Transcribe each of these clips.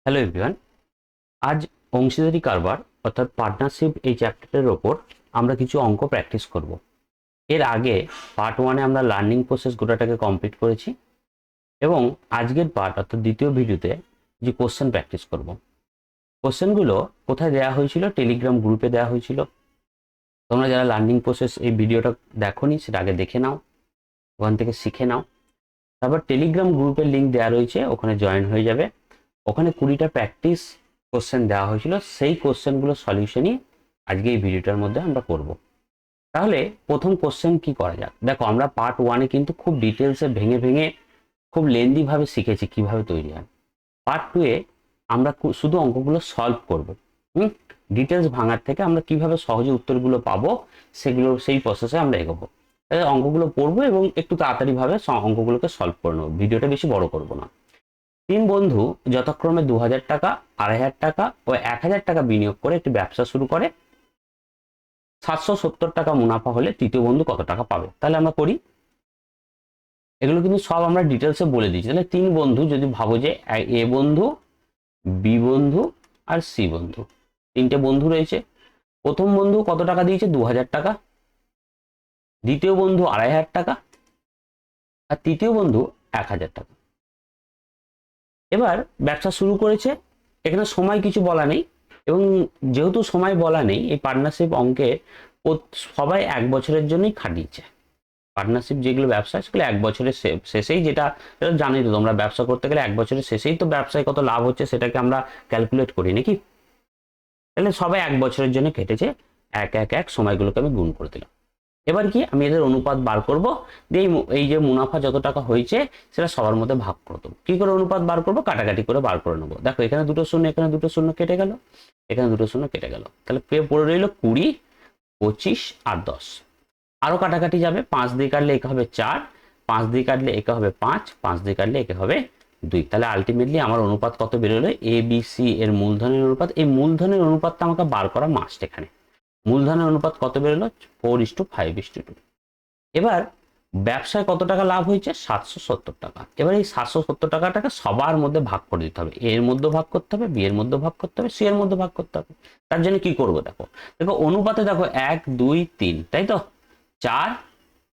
Hello everyone. আজ অংশীদারি কারবার অর্থাৎ পার্টনারশিপ এই চ্যাপ্টারের ওপর আমরা কিছু অঙ্ক প্র্যাকটিস করব। এর আগে পার্ট ওয়ানে আমরা লার্নিং প্রসেস গোটাটাকে কমপ্লিট করেছি এবং আজকের পার্ট অর্থাৎ দ্বিতীয় ভিডিওতে যে কোশ্চেন প্র্যাকটিস করব। কোশ্চেনগুলো কোথায় দেওয়া হয়েছিল? টেলিগ্রাম গ্রুপে দেওয়া হয়েছিল। তোমরা যারা লার্নিং প্রসেস এই ভিডিওটা দেখোনি সেটা আগে দেখে নাও, ওখান থেকে শিখে নাও। তারপর টেলিগ্রাম গ্রুপের লিঙ্ক দেওয়া রয়েছে, ওখানে জয়েন হয়ে যাবে। ওখানে 20টা প্র্যাকটিস কোশ্চেন দেওয়া হয়েছিল, সেই কোশ্চেনগুলো সলিউশনই আজকে এই ভিডিওটার মধ্যে আমরা করব। তাহলে প্রথম কোশ্চেন কি করা যাক। দেখো, আমরা পার্ট ওয়ানে কিন্তু খুব ডিটেলসে ভেঙে ভেঙে খুব লেন্দি ভাবে শিখেছি কিভাবে তৈরি হয়। পার্ট টু এ আমরা শুধু অঙ্কগুলো সলভ করব। ডিটেলস ভাঙার থেকে আমরা কিভাবে সহজে উত্তরগুলো পাবো সেই প্রসেসে আমরা এগোবো। তাহলে অঙ্কগুলো পড়বো এবং একটু তাড়াতাড়ি ভাবে অঙ্কগুলোকে সলভ করে নেবো, ভিডিওটা বেশি বড় করব না। তিন বন্ধু যথাক্রমে 2000 টাকা, 2500 টাকা ও 1000 টাকা বিনিয়োগ করে একটি ব্যবসা শুরু করে। 770 টাকা মুনাফা হলে তৃতীয় বন্ধু কত টাকা পাবে? তাহলে আমরা করি। এগুলো কিন্তু সব আমরা ডিটেলসে বলে দিচ্ছি। তাহলে তিন বন্ধু, যদি ভাবো যে এ বন্ধু, বি বন্ধু আর সি বন্ধু, তিনটে বন্ধু রয়েছে। প্রথম বন্ধু কত টাকা দিয়েছে? 2000 টাকা। দ্বিতীয় বন্ধু 2500 টাকা আর তৃতীয় বন্ধু 1000 টাকা। এবার ব্যবসা শুরু করেছে। এখানে সময় কিছু বলা নেই এবং যেহেতু সময় বলা নেই, এই পার্টনারশিপ অঙ্কে সবাই 1 বছরের জন্যই খাটিয়েছে। পার্টনারশিপ যেগুলো ব্যবসা, সেগুলো 1 বছরের শেষেই, যেটা জানি তো তোমরা, ব্যবসা করতে গেলে 1 বছরের শেষেই তো ব্যবসায় কত লাভ হচ্ছে সেটাকে আমরা ক্যালকুলেট করি নাকি। তাহলে সবাই 1 বছরের জন্য কেটেছে। এক এক এক সময়গুলোকে আমি গুণ করে দিলাম। এবার কি, আমি এদের অনুপাত বার করব, দিয়ে এই যে মুনাফা যত টাকা হয়েছে সেটা সবার মধ্যে ভাগ করে দেবো। কি করে অনুপাত বার করবো? কাটাকাটি করে বার করে নেবো। দেখো, এখানে দুটো শূন্য, এখানে দুটো শূন্য কেটে গেল, এখানে দুটো শূন্য কেটে গেল। তাহলে পড়ে রইল 20, 25 আর 10। আরো কাটাকাটি যাবে। 5 দিয়ে কাটলে একে হবে 4, 5 দিয়ে কাটলে একে হবে 5, 5 দিয়ে কাটলে একে হবে 2। তাহলে আলটিমেটলি আমার অনুপাত কত বেরোলো? এ বি সি এর মূলধনের অনুপাত। এই মূলধনের অনুপাতটা আমাকে বার করা মাস্ট। এখানে মূলধনের অনুপাত কত বেরোলো? 4:5:2। এবার ব্যবসায় কত টাকা লাভ হয়েছে? 770 টাকা। এবার এই 770 টাকাটাকে সবার মধ্যে ভাগ করে দিতে হবে। এর মধ্যে ভাগ করতে হবে, বি এর মধ্যে ভাগ করতে হবে, সি এর মধ্যে ভাগ করতে হবে। তার জন্য কি করবো? দেখো দেখো অনুপাতে দেখো 1 2 3, তাই তো? 4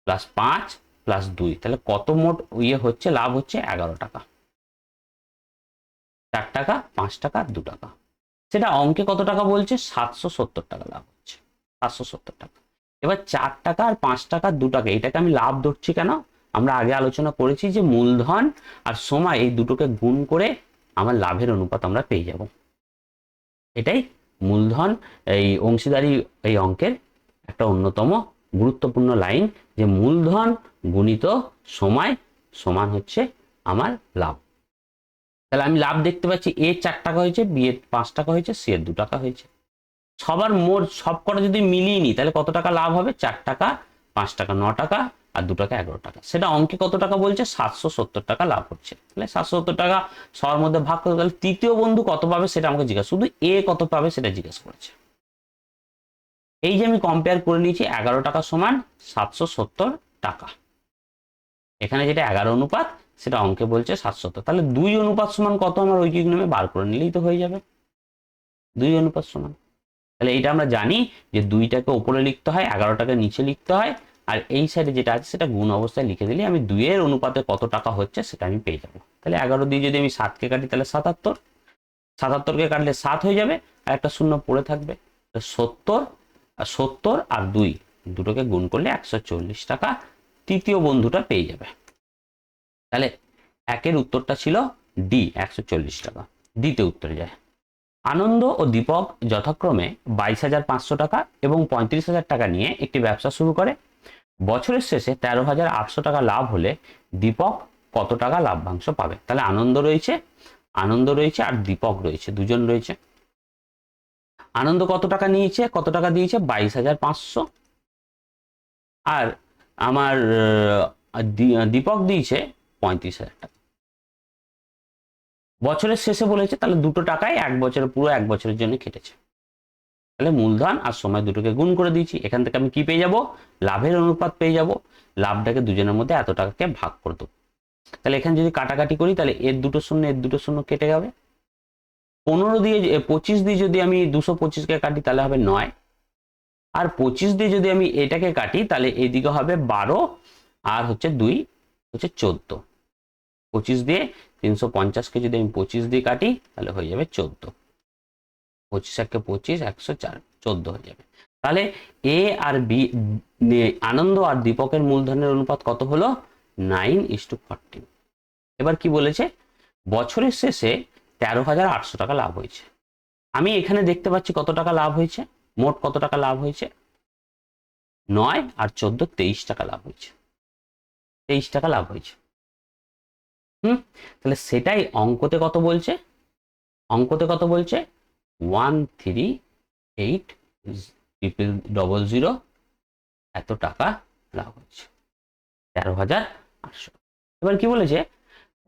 + 5 + 2, তাহলে কত মোট হচ্ছে? লাভ হচ্ছে 11 টাকা। 4 টাকা, 5 টাকা, 2 টাকা। সেটা অঙ্কে কত টাকা বলছে? 770 টাকা লাভ হচ্ছে। 770 টাকা। এবার 4 টাকা আর 5 টাকা, 2 টাকা, এটাকে আমি লাভ ধরছি কেন? আমরা আগে আলোচনা করেছি যে মূলধন আর সময় এই দুটোকে গুণ করে আমার লাভের অনুপাত আমরা পেয়ে যাব। এটাই মূলধন এই অংশীদারি এই অঙ্কের একটা অন্যতম গুরুত্বপূর্ণ লাইন, যে মূলধন গুণিত সময় সমান হচ্ছে আমার লাভ। তাহলে আমি লাভ দেখতে পাচ্ছি, এ 4 টাকা হয়েছে, বি এর 5 টাকা হয়েছে, সি এর 2 টাকা হয়েছে। সবার মোট সবকটা যদি মিলিয়ে নিই তাহলে কত টাকা লাভ হবে? 4 টাকা, 5 টাকা 9 টাকা আর 2 টাকা 11 টাকা। সেটা অঙ্কে কত টাকা বলছে? 770 টাকা লাভ হচ্ছে। তাহলে 770 টাকা সবার মধ্যে ভাগ করতে, তাহলে তৃতীয় বন্ধু কত পাবে সেটা আমাকে জিজ্ঞাসা, শুধু এ কত পাবে সেটা জিজ্ঞাসা করেছে। এই যে আমি কম্পেয়ার করে নিয়েছি, 11 টাকা সমান 770 টাকা। এখানে যেটা 11 অনুপাত, সেটা অঙ্কে বলছে 770। তাহলে 2 অনুপাত সমান কত? আমার ঐকিক নিয়মে বার করে নিলেই তো হয়ে যাবে। 2 অনুপাত সমান, তাহলে এইটা আমরা জানি যে 2টাকে উপরে লিখতে হয়, 11টাকে নিচে লিখতে হয়, আর এই সাইডে যেটা আছে সেটা গুণ অবস্থায় লিখে দিলে আমি 2 এর অনুপাতে কত টাকা হচ্ছে সেটা আমি পেয়ে যাবো। তাহলে 11 দিয়ে যদি আমি 7কে কাটি তাহলে 77, 77কে কাটলে 7 হয়ে যাবে আর একটা শূন্য পড়ে থাকবে। 70 আর 70 আর 2 দুটোকে গুণ করলে 140 টাকা তৃতীয় বন্ধুটা পেয়ে যাবে। তাহলে একের উত্তরটা ছিল ডি, 140 টাকা। দ্বিতীয় উত্তরে যায়। আনন্দ ও দীপক যথাক্রমে 22,500 টাকা এবং 35,000 টাকা নিয়ে একটি ব্যবসা শুরু করে। বছরের শেষে 13,800 টাকা লাভ হলে দীপক কত টাকা লাভ্যাংশ পাবে? তাহলে আনন্দ রয়েছে আর দীপক রয়েছে, দুজন রয়েছে। আনন্দ কত টাকা নিয়েছে, কত টাকা দিয়েছে? 22,500। আর আমার দীপক দিয়েছে 35,000 টাকা। বছরের শেষে বলেছে, তাহলে দুটো টাকায় পুরো 1 বছরের জন্য কেটেছে। তাহলে মূলধন আর সময় দুটোকে গুণ করে দিয়েছি। এখান থেকে আমি কি পেয়ে যাব? লাভের অনুপাত পেয়ে যাব। লাভটাকে দুজনের মধ্যে এত টাকাকে ভাগ করে দেবো। তাহলে এখানে যদি কাটাকাটি করি তাহলে এর দুটো শূন্য কেটে যাবে। 15 দিয়ে 25 দিয়ে যদি আমি 225কে কাটি তাহলে হবে 9, আর 25 দিয়ে যদি আমি এটাকে কাটি তাহলে এইদিকে হবে 12, আর হচ্ছে 2 হচ্ছে 14। 25 দিয়ে 350কে যদি আমি 25 দিয়ে কাটি তাহলে হয়ে যাবে 14। 25 একে 25, 104, 14 হয়ে যাবে। তাহলে এ আর বি, আনন্দ আর দীপকের মূলধনের অনুপাত কত হলো? 9:14। এবার কি বলেছে? বছরের শেষে 13,800 টাকা লাভ হয়েছে। আমি এখানে দেখতে পাচ্ছি কত টাকা লাভ হয়েছে, মোট কত টাকা লাভ হয়েছে? 9 আর 14, 23 টাকা লাভ হয়েছে। 23 টাকা লাভ হয়েছে। তাহলে সেটাই অঙ্কতে কত বলছে? অঙ্কতে কত বলছে? 138,000 এত টাকা লাভ হচ্ছে, 13,800। এবার কি বলেছে?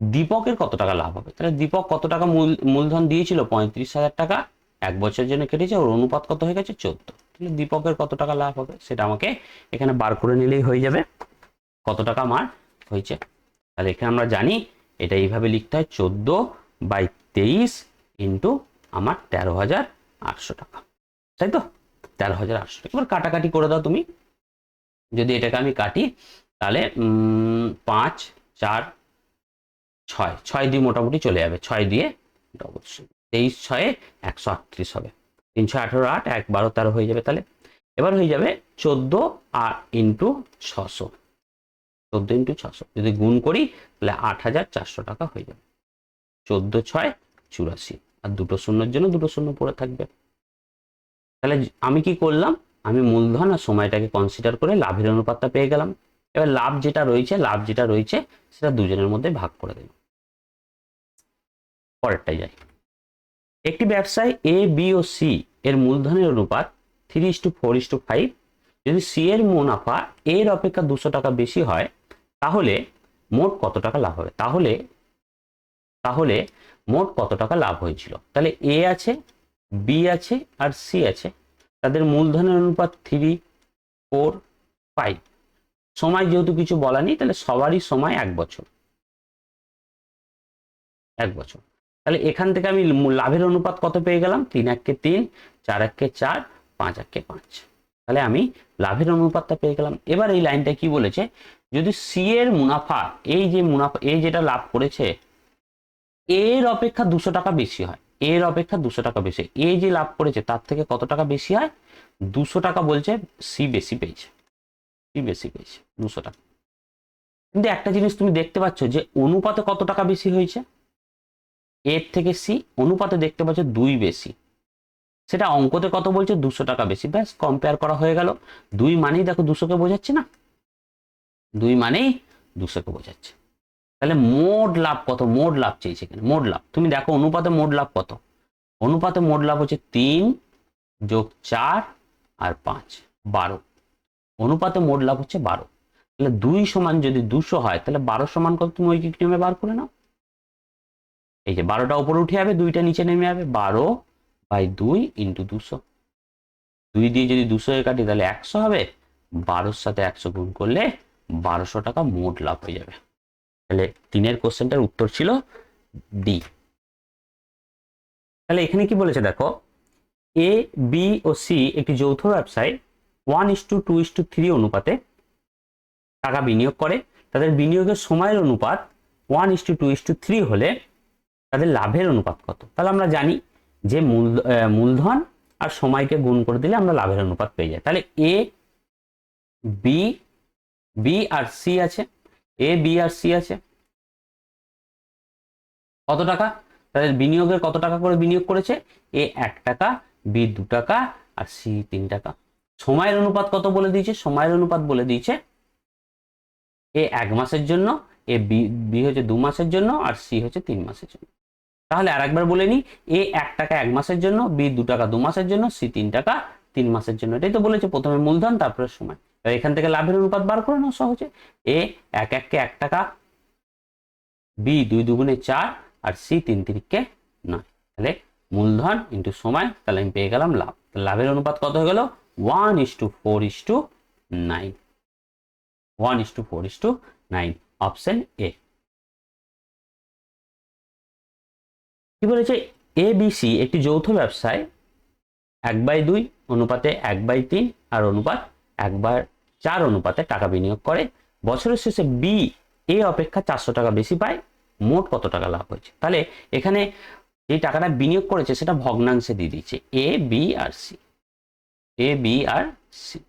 দীপকের কত টাকা লাভ হবে? তাহলে দীপক কত টাকা মূলধন দিয়েছিল? 35,000 টাকা, 1 বছরের জন্য কেটেছে, ওর অনুপাত কত হয়ে গেছে? 14। তাহলে দীপকের কত টাকা লাভ হবে সেটা আমাকে এখানে বার করে নিলেই হয়ে যাবে, কত টাকা আমার হয়েছে। তাহলে এখানে আমরা জানি এটা এইভাবে লিখতে হয়, 14/23 ইন্টু আমার 13,800 টাকা, তাই তো? 13,800 টাকা। এবার কাটাকাটি করে দাও তুমি। যদি এটাকে আমি কাটি তাহলে 5, 4, 6, 6 দিয়ে মোটামুটি চলে যাবে, 6 দিয়ে 23, 6, 138 হবে, 318, 8, 1, 12, 13 হয়ে যাবে। তাহলে এবার হয়ে যাবে 14 আর ইন্টু 600, 14 ইন্টু 600 যদি গুণ করি তাহলে 8,400 টাকা হয়ে যাবে। 14, 6, 84, আর দুটো শূন্যের জন্য দুটো শূন্য পড়ে থাকবে। তাহলে আমি কি করলাম? আমি মূলধন আর সময়টাকে কনসিডার করে লাভের অনুপাতটা পেয়ে গেলাম। এবার লাভ যেটা রয়েছে সেটা দুজনের মধ্যে ভাগ করে দেব। পরেরটাই যাই। একটি ব্যবসায় এ, বি ও সি এর মূলধনের অনুপাত 3:4:5। যদি সি এর মুনাফা এর অপেক্ষা 200 টাকা বেশি হয় তাহলে মোট কত টাকা লাভ হবে? তাহলে মোট কত টাকা লাভ হয়েছিল? তাহলে এ আছে, বি আছে আর সি আছে, তাদের মূলধনের অনুপাত 3:4:5। সময় যেহেতু কিছু বলা নেই তাহলে সবারই সময় 1 বছর, 1 বছর। তাহলে এখান থেকে আমি লাভের অনুপাত কত পেয়ে গেলাম? 3:1, 3, 4:1, 4, 5:1, 5। তাহলে আমি লাভের অনুপাতটা পেয়ে গেলাম। এবার এই লাইনটা কি বলেছে? যদি সি এর মুনাফা, এই যে মুনাফা এই যেটা লাভ করেছে এর অপেক্ষা 200 টাকা বেশি হয়, এর অপেক্ষা 200 টাকা বেশি, এ যে লাভ করেছে তার থেকে কত টাকা বেশি হয়? 200 টাকা বলছে সি বেশি পেয়েছে, 200 টাকা। কিন্তু একটা জিনিস তুমি দেখতে পাচ্ছ যে অনুপাতে কত টাকা বেশি হয়েছে? এর থেকে সি অনুপাতে দেখতে পাচ্ছ 2 বেশি, সেটা অঙ্কতে কত বলছে? 200 টাকা বেশি। ব্যাস, কম্পেয়ার করা হয়ে গেল। 2 মানেই দেখো 200কে বোঝাচ্ছে না? 2 মানেই 200কে বোঝাচ্ছে। তাহলে মোট লাভ কত? মোট লাভ চেয়েছে এখানে, মোট লাভ। তুমি দেখো অনুপাতে মোট লাভ কত? অনুপাতে মোট লাভ হচ্ছে 3 যোগ 4 আর 5, 12। অনুপাতে মোট লাভ হচ্ছে 12। তাহলে 2 সমান যদি 200 হয় তাহলে 12 সমান কত? তুমি ঐকিক নিয়মে বার করে নাও। এই যে 12টা উপরে উঠে যাবে, 2টা নিচে নেমে যাবে, 12/2 ইন্টু 200। 2 দিয়ে যদি 200 কাটি তাহলে 100 হবে, 12-র সাথে 100 গুণ করলে 1200 টাকা মোট লাভ হয়ে যাবে। তাহলে 3-এর কোশ্চেনটার উত্তর ছিল ডি। তাহলে এখানে কি বলেছে দেখো, এ, বি ও সি একটি যৌথ ব্যবসায় 1:2:3 অনুপাতে টাকা বিনিয়োগ করে। তাদের বিনিয়োগের সময়ের অনুপাত 1:2:3 হলে তাদের লাভের অনুপাত কত? তাহলে আমরা জানি যে মূলধন আর সময়কে গুণ করে দিলে আমরা লাভের অনুপাত পেয়ে যাই। তাহলে এ, বি, বি আর সি আছে, এ, বি আর সি আছে, কত টাকা? তাদের বিনিয়োগের কত টাকা করে বিনিয়োগ করেছে? এ 1 টাকা, বি 2 টাকা আর সি 3 টাকা। সময়ের অনুপাত কত বলে দিয়েছে? সময়ের অনুপাত বলে দিয়েছে এ 1 মাসের জন্য, এ বি হচ্ছে 2 মাসের জন্য আর সি হচ্ছে 3 মাসের জন্য। তাহলে আরেকবার বলে নি, এ 1 টাকা 1 মাসের জন্য, বি 2 টাকা 2 মাসের জন্য, সি 3 টাকা 3 মাসের জন্য। এটাই তো বলেছে, প্রথমে মূলধন তারপরে সময়। এখান থেকে লাভের অনুপাত বার করে নাও সহজে। এ 1 1 টাকা, বি 2 2 4 আর সি 3 3 9। তাহলে মূলধন ইন্টু সময়, তাহলে আমি পেয়ে গেলাম লাভ। লাভের অনুপাত কত হয়ে গেল? 1:4:9, 1:4:9, অপশন এ। কি বলেছে? ABC একটি যৌথ ব্যবসায় 1/2 অনুপাতে 1/3 আর অনুপাত 1/4 অনুপাতে টাকা বিনিয়োগ করে। বছরের শেষে বি এ অপেক্ষা 400 টাকা বেশি পায়, মোট কত টাকা লাভ হয়েছে? তাহলে এখানে যে টাকাটা বিনিয়োগ করেছে সেটা ভগ্নাংশে দিয়ে দিচ্ছে A B R C, A B R C.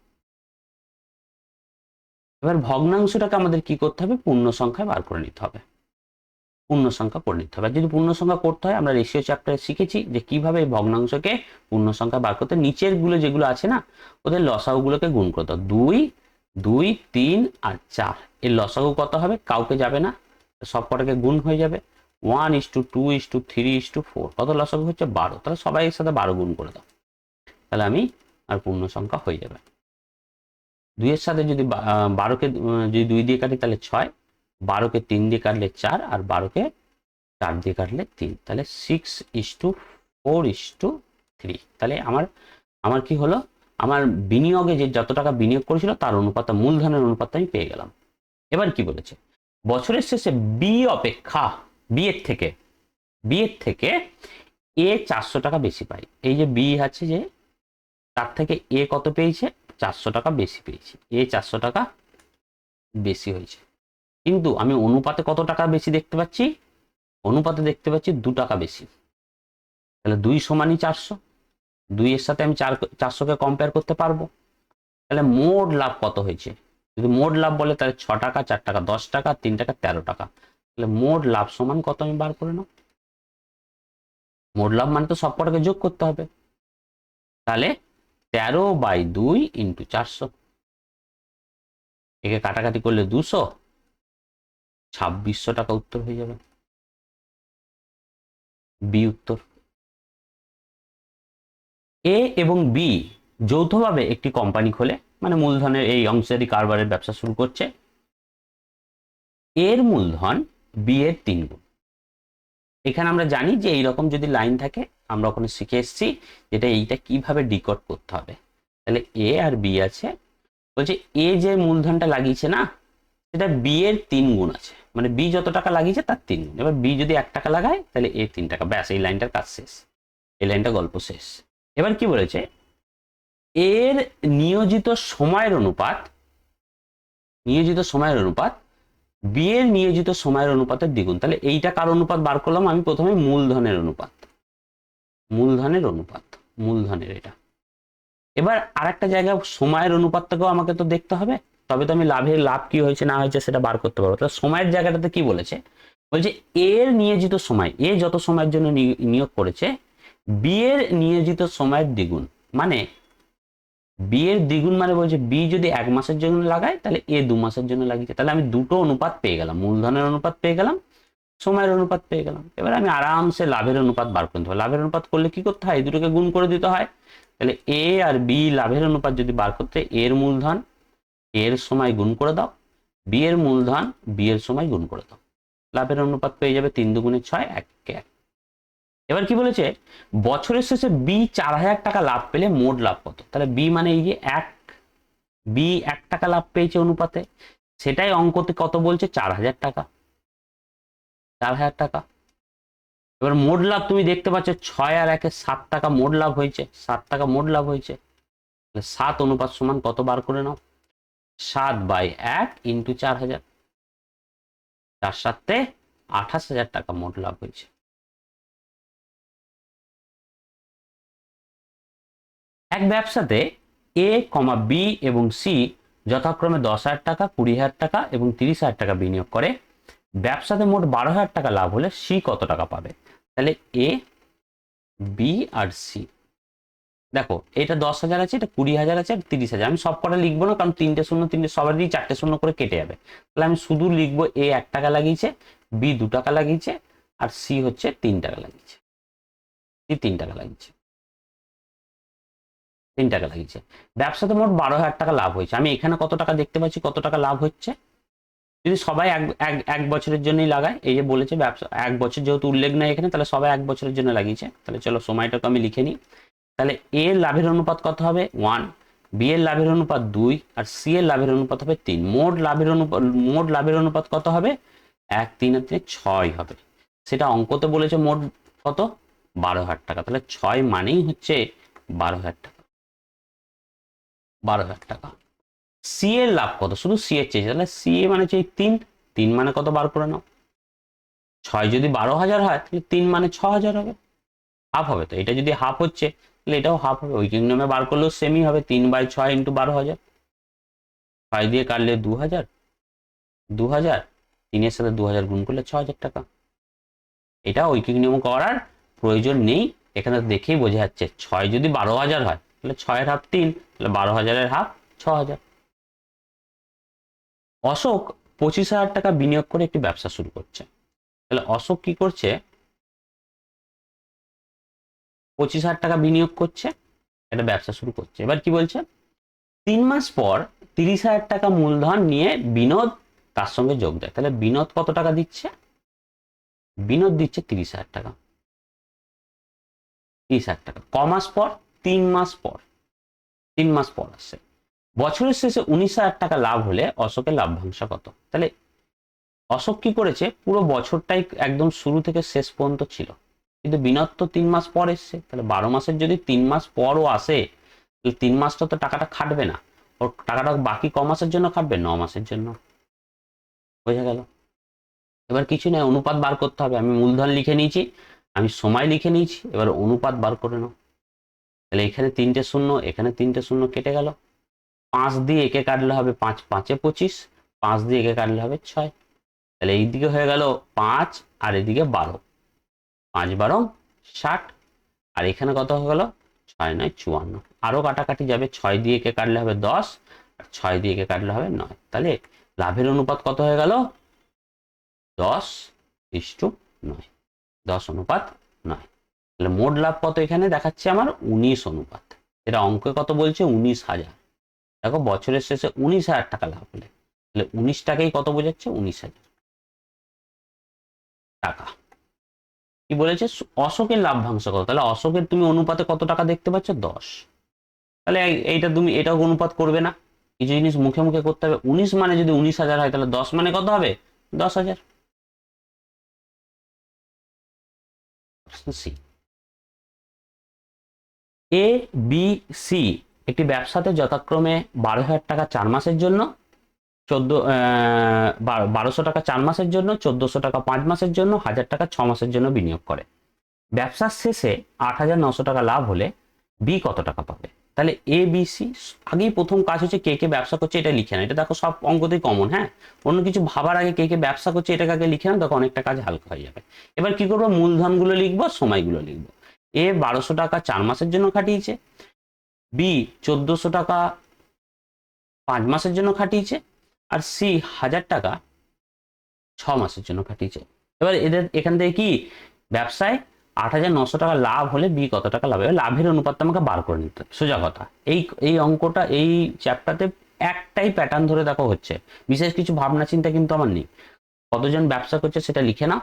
এবার ভগ্নাংশটাকে আমাদের কি করতে হবে? পূর্ণ সংখ্যায় বার করে নিতে হবে, পূর্ণ সংখ্যা করে নিতে হবে। যদি পূর্ণ সংখ্যা করতে হয়, আমরা রেশিও চ্যাপ্টারে শিখেছি যে কিভাবে এই ভগ্নাংশকে পূর্ণ সংখ্যা বার করতে। নিচের গুলো যেগুলো আছে না, ওদের লসাগু গুলোকে গুণ করতে হবে। 2, 2, 3 আর 4, এর লসাগু কত হবে? কাউকে যাবে না, সব কটাকে গুণ হয়ে যাবে। 1:2:3:4, কত লসাগু হচ্ছে? 12। তাহলে সবাই এর সাথে 12 গুণ করে দাও, তাহলে আমি আর পূর্ণ সংখ্যা হয়ে যাবে। 2 এর সাথে যদি 12কে যদি 2 দিয়ে কাটি তাহলে 6, 12কে 3 দিয়ে কাটলে 4, আর 12কে 4 দিয়ে কাটলে 3, তাহলে 6:4:3। তাহলে আমার কি হলো? আমার বিনিয়োগে যে যত টাকা বিনিয়োগ করেছিল তার অনুপাত, মূলধনের অনুপাতটা আমি পেয়ে গেলাম। এবার কি বলেছে? বছরের শেষে বি অপেক্ষা, বি এর থেকে এ 400 টাকা বেশি পাই। এই যে বি আছে, যে তার থেকে এ কত পেয়েছে? 400 টাকা বেশি পেয়েছি। এ 400 টাকা বেশি হয়েছে, কিন্তু আমি অনুপাতে কত টাকা বেশি দেখতে পাচ্ছি? অনুপাতে দেখতে পাচ্ছি 2 টাকা বেশি। তাহলে 2 সমানই 400, 2 এর সাথে আমি 400কে কম্পেয়ার করতে পারবো। তাহলে মোট লাভ কত হয়েছে? যদি মোট লাভ বলে তাহলে 6 টাকা, 4 টাকা 10 টাকা, 3 টাকা 13 টাকা। তাহলে মোট লাভ সমান কত? আমি বার করে নাও। মোট লাভ মানে তো সব কটাকে যোগ করতে হবে। তাহলে 13/2 × 400, একে কাটাকাটি করলে 200, 2600 টাকা উত্তর হয়ে যাবে, বি উত্তর। এ এবং বি যৌথভাবে একটি কোম্পানি খোলে, মানে মূলধনের এই অংশীদারি কারবারের ব্যবসা শুরু করছে। এর মূলধন বি এর 3 গুণ। এখানে আমরা জানি যে এইরকম যদি লাইন থাকে, আমরা ওখানে শিখে এসেছি যেটা এইটা কিভাবে ডিকোড করতে হবে। তাহলে এ আর বি আছে, বলছে এ যে মূলধনটা লাগিয়েছে না, সেটা বি এর 3 গুণ আছে, মানে বি যত টাকা লাগিয়েছে তার 3 গুণ। এবার বি যদি 1 টাকা লাগায় তাহলে এ 3 টাকা, ব্যাস এই লাইনটার কাজ শেষ, এই লাইনটা গল্প শেষ। এবার কি বলেছে? এর নিয়োজিত সময়ের অনুপাত, বি এর নিয়োজিত সময়ের অনুপাতের দ্বিগুণ। তাহলে এইটা কার অনুপাত বার করলাম? আমি প্রথমে মূলধনের অনুপাত, মূলধনের এটা। এবার আরেকটা জায়গায় সময়ের অনুপাতটাকেও আমাকে তো দেখতে হবে, তবে তো আমি লাভ কি হয়েছে না হয়েছে সেটা বার করতে পারবো। তাহলে সময়ের জায়গাটাতে কি বলেছে? বলছে এর নিয়োজিত সময়, এ যত সময়ের জন্য নিয়োগ করেছে, বি এর নিয়োজিত সময়ের দ্বিগুণ। মানে বি এর দ্বিগুণ মানে বলছে বি যদি 1 মাসের জন্য লাগায় তাহলে এ 2 মাসের জন্য লাগিয়েছে। তাহলে আমি দুটো অনুপাত পেয়ে গেলাম, মূলধনের অনুপাত পেয়ে গেলাম, সময়ের অনুপাত পেয়ে গেলাম। এবার আমি আরামসে লাভের অনুপাত বার করতে হবে। লাভের অনুপাত করলে কি করতে হয়? এই দুটোকে গুণ করে দিতে হয়। তাহলে এ আর বি লাভের অনুপাত যদি বার করতে, এর মূলধন এর সময় গুণ করে দাও, বি এর মূলধন বি এর সময় গুণ করে দাও, লাভের অনুপাত পেয়ে যাবে 3 দুগুণে 6, 1 কে 1। এবার কি বলেছে? বছরের শেষে বি 4000 টাকা লাভ পেলে মোট লাভ কত? তাহলে বি মানে এই যে 1, বি 1 টাকা লাভ পেয়েছে অনুপাতে, সেটাই অঙ্কতে কত বলছে? 4000 টাকা, 4000 টাকা। এবার মোট লাভ তুমি দেখতে পাচ্ছ 6 আর 1 7 টাকা মোট লাভ হয়েছে, 7 টাকা মোট লাভ হয়েছে। 7 অনুপাত সমান কত বার করে নাও? 7/1 × 4000, 4 7 28,000 টাকা মোট লাভ হয়েছে। এক ব্যবসাতে এ, বি এবং সি যথাক্রমে 10,000 টাকা, 20,000 টাকা এবং 30,000 টাকা বিনিয়োগ করে। ব্যবসাতে মোট 12,000 টাকা লাভ হলে সি কত টাকা পাবে? তাহলে এ, বি আর সি, দেখো এটা 10,000 আছে, এটা 20,000 আছে, আর 30,000। আমি সব কটা লিখবো না, কারণ 3টে শূন্য 3টে সবারই 4টে শূন্য করে কেটে যাবে। তাহলে আমি শুধু লিখবো এ 1 টাকা লাগিয়েছে, বি 2 টাকা লাগিয়েছে, আর সি হচ্ছে 3 টাকা লাগিয়েছে, সি 3 টাকা লাগিয়েছে, 3 টাকা লাগিয়েছে। ব্যবসাতে মোট 12,000 টাকা লাভ হয়েছে। আমি এখানে কত টাকা দেখতে পাচ্ছি, কত টাকা লাভ হচ্ছে? যদি সবাই এক বছরের জন্যই লাগায়, এই যে বলেছে ব্যবসা 1 বছর যেহেতু উল্লেখ নেই এখানে, তাহলে সবাই 1 বছরের জন্য লাগিয়েছে। তাহলে চলো সময়টাকে আমি লিখে নিই। তাহলে এ এর লাভের অনুপাত কত হবে? 1, বি এর লাভের অনুপাত 2, আর সি এর লাভের অনুপাত হবে 3। মোট লাভের অনুপাত কত হবে? 1, 3 আর 3 6 হবে। সেটা অঙ্কতে বলেছে মোট কত? 12,000 টাকা। তাহলে 6 মানেই হচ্ছে 12,000 টাকা, 12,000 টাকা। সি এর লাভ কত, শুধু সি এর চেয়েছে, তাহলে সি এ মানে হচ্ছে 3, 3 মানে কত বার করে নাও। 6 যদি 12,000 হয় তাহলে 3 মানে 6,000 হবে, হাফ হবে। তো এটা যদি হাফ হচ্ছে তাহলে এটাও হাফ হবে। ওই নিয়মে বার করলেও সেমই হবে, 3/6 ইন্টু 12,000, 6 দিয়ে কাটলে 2,000, 2,000, 3 এর সাথে 2,000 গুণ করলে 6,000 টাকা। এটা ঐকিক নিয়ম করার প্রয়োজন নেই, এখানে দেখেই বোঝা যাচ্ছে 6 যদি 12,000 হয় তাহলে 6 এর হাফ 3, তাহলে 12,000 এর হাফ 6,000। অশোক 25,000 টাকা বিনিয়োগ করে একটি ব্যবসা শুরু করছে। তাহলে অশোক কি করছে, 25,000 টাকা বিনিয়োগ করছে, একটা ব্যবসা শুরু করছে। এবার কি বলছে, 3 মাস পর 30,000 টাকা মূলধন নিয়ে বিনোদ তার সঙ্গে যোগ দেয়। তাহলে বিনোদ কত টাকা দিচ্ছে, বিনোদ দিচ্ছে 30,000 টাকা, 30,000 টাকা। ক মাস পর, 3 মাস পর, 3 মাস পর আসছে। বছরের শেষে 19,000 টাকা লাভ হলে অশোকের লাভ্যাংশ কত। তাহলে অশোক কি করেছে, পুরো বছরটাই একদম শুরু থেকে শেষ পর্যন্ত ছিল, কিন্তু বিনোদ তো 3 মাস পর এসছে। তাহলে 12 মাসের যদি 3 মাস পরও আসে, তাহলে 3 মাসটা তো টাকাটা খাটবে না, ওর টাকাটা বাকি ক মাসের জন্য খাটবে, 9 মাসের জন্য। বোঝা গেল। এবার কিছু নয়, অনুপাত বার করতে হবে। আমি মূলধন লিখে নিয়েছি, আমি সময় লিখে নিয়েছি, এবার অনুপাত বার করে নাও। তাহলে এখানে 3টে শূন্য, এখানে 3টে শূন্য কেটে গেল। 5 দিয়ে একে কাটলে হবে 5 5 25, 5 দিয়ে একে কাটলে হবে 6। তাহলে এইদিকে হয়ে গেল 5 আর এদিকে 12, 5 12 60, আর এখানে কত হয়ে গেল 6 9 54। আরো কাটাকাটি যাবে, 6 দিয়ে একে কাটলে হবে 10, আর 6 দিয়ে একে কাটলে হবে 9। তাহলে লাভের অনুপাত কত হয়ে গেল, 10:9, 10:9। তাহলে মোট লাভ কত এখানে দেখাচ্ছে আমার 19 অনুপাত। এটা অঙ্কে কত বলছে, 19,000। দেখো বছরের শেষে 19,000 টাকা লাভ হলে, তাহলে 19 টাকাই কত বোঝাচ্ছে, 19,000 টাকা। কি বলেছে, অশোকের লাভ্যাংশ কত। তাহলে অশোকের তুমি অনুপাতে কত টাকা দেখতে পাচ্ছ, 10। তাহলে এইটা তুমি এটা অনুপাত করবে না, কিছু জিনিস মুখে মুখে করতে হবে। 19 মানে যদি 19,000 হয়, তাহলে 10 মানে কত হবে, 10,000। সি, এ বি সি একটি ব্যবসাতে যথাক্রমে 12,000 টাকা 4 মাসের জন্য, 1200 টাকা 4 মাসের জন্য, 1400 টাকা 5 মাসের জন্য, 1,000 টাকা 6 মাসের জন্য বিনিয়োগ করে। ব্যবসার শেষে 8,900 টাকা লাভ হলে বি কত টাকা পাবে। তাহলে এ বি সি, আগেই প্রথম কাজ হচ্ছে কে কে ব্যবসা করছে এটা লিখে না। এটা দেখো সব অঙ্কতেই কমন, হ্যাঁ, অন্য কিছু ভাবার আগে কে কে ব্যবসা করছে এটাকে আগে লিখে না, তখন অনেকটা কাজ হালকা হয়ে যাবে। এবার কি করবো, মূলধনগুলো লিখবো, সময়গুলো লিখবো। এ 1200 টাকা 4 মাসের জন্য খাটিয়েছে, বি 1400 টাকা 5 মাসের জন্য খাটিয়েছে, আর সি 1,000 টাকা 6 মাসের জন্য খাটিয়েছে। এবার এদের এখান থেকে কি, ব্যবসায় 8,900 টাকা লাভ হলে বি কত টাকা লাভ হবে, লাভের অনুপাতটা আমাকে বার করে নিতে হবে। সোজা কথা, এই এই অঙ্কটা এই চ্যাপ্টারতে একটাই প্যাটার্ন ধরে দেখো হচ্ছে, বিশেষ কিছু ভাবনা চিন্তা কিন্তু আমার নেই। কতজন ব্যবসা করছে সেটা লিখে নাও,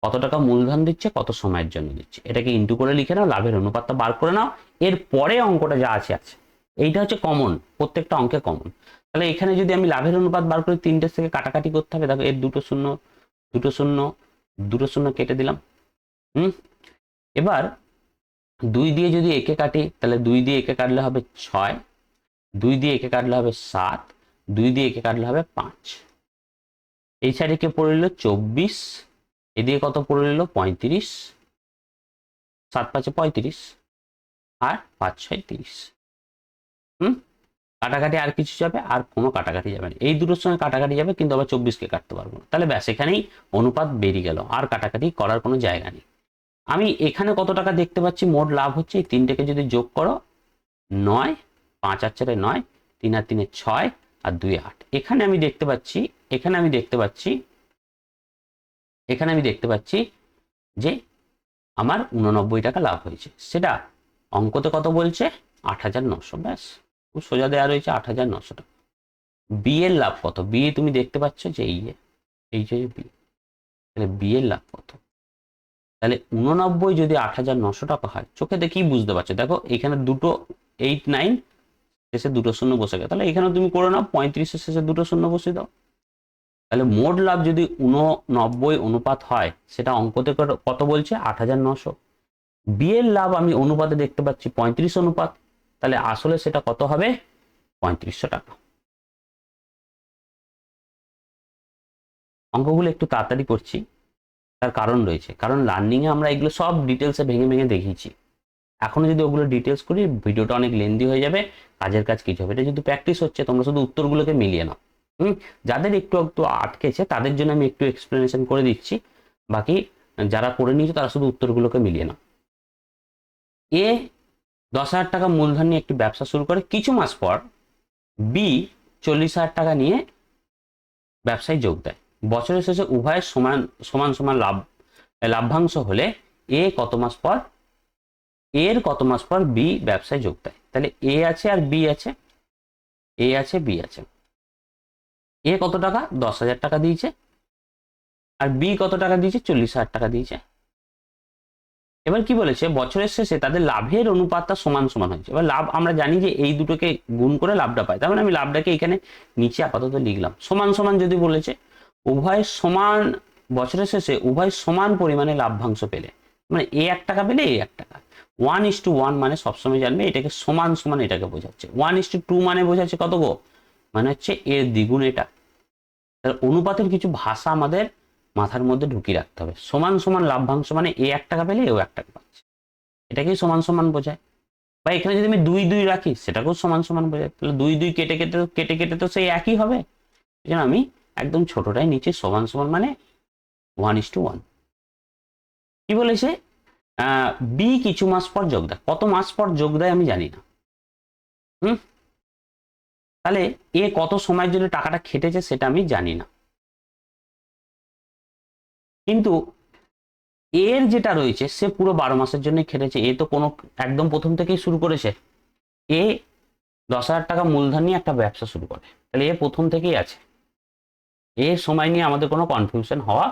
কত টাকা মূলধন দিচ্ছে, কত সময়ের জন্য দিচ্ছে, এটাকে ইন্টু করে লিখে নাও, লাভের অনুপাতটা বার করে নাও। এর পরে অঙ্কটা যা আছে আছে, এইটা হচ্ছে কমন, প্রত্যেকটা অঙ্কে কমন। তাহলে এখানে যদি আমি লাভের অনুপাত বার করি, 3টে থেকে কাটাকাটি করতে হবে। দেখো এর 2টো শূন্য, 2টো শূন্য, 2টো শূন্য কেটে দিলাম। এবার 2 দিয়ে যদি একে কাটি, তাহলে 2 দিয়ে একে কাটলে হবে 6, 2 দিয়ে একে কাটলে হবে 7, 2 দিয়ে একে কাটলে হবে 5। এই সাইডে কে পড়ে নিল 24, এদিকে কত পড়ে নিল 35, 7 5 35, আর 5 6 30। কাটাকাটি আর কিছু যাবে, আর কোনো কাটাকাটি যাবে না। এই দুটোর সঙ্গে কাটাকাটি যাবে, কিন্তু আবার 24কে কাটতে পারবো না। তাহলে ব্যাস এখানেই অনুপাত বেরিয়ে গেল, আর কাটাকাটি করার কোনো জায়গা নেই। আমি এখানে কত টাকা দেখতে পাচ্ছি, মোট লাভ হচ্ছে এই 3টেকে যদি যোগ করো 9, 5 আর 4 9, 3 আর 3 6, আর 2 8। এখানে আমি দেখতে পাচ্ছি, এখানে আমি দেখতে পাচ্ছি, এখানে আমি দেখতে পাচ্ছি যে আমার 89 টাকা লাভ হয়েছে। সেটা অঙ্কতে কত বলছে, 8,900। ব্যাস, খুব সোজা দেওয়া রয়েছে 8,900 টাকা। বি এর লাভ কত, বি তুমি দেখতে পাচ্ছ যে এই যে বি, তাহলে বি এর লাভ কত। তাহলে 89 যদি 8,900 টাকা হয়, চোখে দেখেই বুঝতে পারছো। দেখো এখানে দুটো 8 9 শেষে 2টো শূন্য বসে গেছে, তাহলে এখানে তুমি করে নাও 35-এর শেষে 2টো শূন্য বসে দাও। তাহলে মোট লাভ যদি 89 অনুপাত হয়, সেটা অঙ্কতে কত বলছে, 8,900। বি এর লাভ আমি অনুপাতে দেখতে পাচ্ছি 35 অনুপাত, তাহলে আসলে সেটা কত হবে? 3500 টাকা। অঙ্কগুলো একটু তাড়াতাড়ি করছি, তার কারণ রয়েছে, কারণ লার্নিং এ আমরা এগুলো সব ডিটেলসে ভেঙে ভেঙে দেখিয়েছি। এখনো যদি ওগুলো ডিটেলস করি ভিডিওটা অনেক লেন্দি হয়ে যাবে, কাজের কাজ কিছু হবে। এটা যেহেতু প্র্যাকটিস হচ্ছে, তোমরা শুধু উত্তরগুলোকে মিলিয়ে নাও। যাদের একটু একটু আটকেছে তাদের জন্য আমি একটু এক্সপ্লেনেশন করে দিচ্ছি, বাকি যারা করে নিয়েছে তারা শুধু উত্তরগুলোকে মিলিয়ে নাও। এ 10,000 টাকা মূলধন নিয়ে একটি ব্যবসা শুরু করে, কিছু মাস পর বি 40,000 টাকা নিয়ে ব্যবসায় যোগ দেয়। বছরের শেষে উভয়ের সমান সমান সমান লাভ্যাংশ হলে এ কত মাস পর এর কত মাস পর বি ব্যবসায় যোগ দেয়? তাহলে এ আছে আর বি আছে, এ আছে বি আছে। এ কত টাকা? 10,000 টাকা দিয়েছে, আর বি কত টাকা দিয়েছে? 40,000 টাকা দিয়েছে। এবার কি বলেছে? বছরের শেষে তাদের লাভের অনুপাতটা সমান সমান হয়েছে। এবার লাভ আমরা জানি যে এই দুটোকে গুণ করে লাভটা পাই, তার মানে আমি লাভটাকে এখানে নিচে আপাতত লিখলাম। সমান সমান যদি বলেছে, উভয় সমান, বছরের শেষে উভয় সমান পরিমাণে লাভ্যাংশ পেলে, মানে এ 1 টাকা পেলে এ 1 টাকা। 1:1 মানে সবসময় জানবে এটাকে সমান সমান এটাকে বোঝাচ্ছে। 1:2 মানে বোঝাচ্ছে কত গো? মানে হচ্ছে এর দ্বিগুণ এটা। অনুপাতের কিছু ভাষা আমাদের মাথার মধ্যে ঢুকিয়ে রাখতে হবে। সমান সমান লাভ্যাংশ মানে এ 1 টাকা পেলে এও 1 টাকা পাচ্ছে, এটাকেই সমান সমান বোঝায়। বা এখানে যদি আমি 2 রাখি সেটাকেও সমান সমান বোঝায়। তাহলে 2 কেটে কেটে কেটে কেটে তো সেই একই হবে। এই জন্য আমি একদম ছোটটাই নিচে সমান সমান মানে 1:1। কি বলেছে? বি কিছু মাস পর যোগ দেয়। কত মাস পর যোগ দেয় আমি জানি না। তাহলে এ কত সময়ের জন্য টাকাটা খেটেছে সেটা আমি জানি না, কিন্তু এর যেটা রয়েছে সে পুরো 12 মাসের জন্য খেটেছে। এ তো কোনো একদম প্রথম থেকেই শুরু করেছে। এ 10,000 টাকা মূলধন নিয়ে একটা ব্যবসা শুরু করে, তাহলে এ প্রথম থেকেই আছে। এর সময় নিয়ে আমাদের কোনো কনফিউশন হওয়া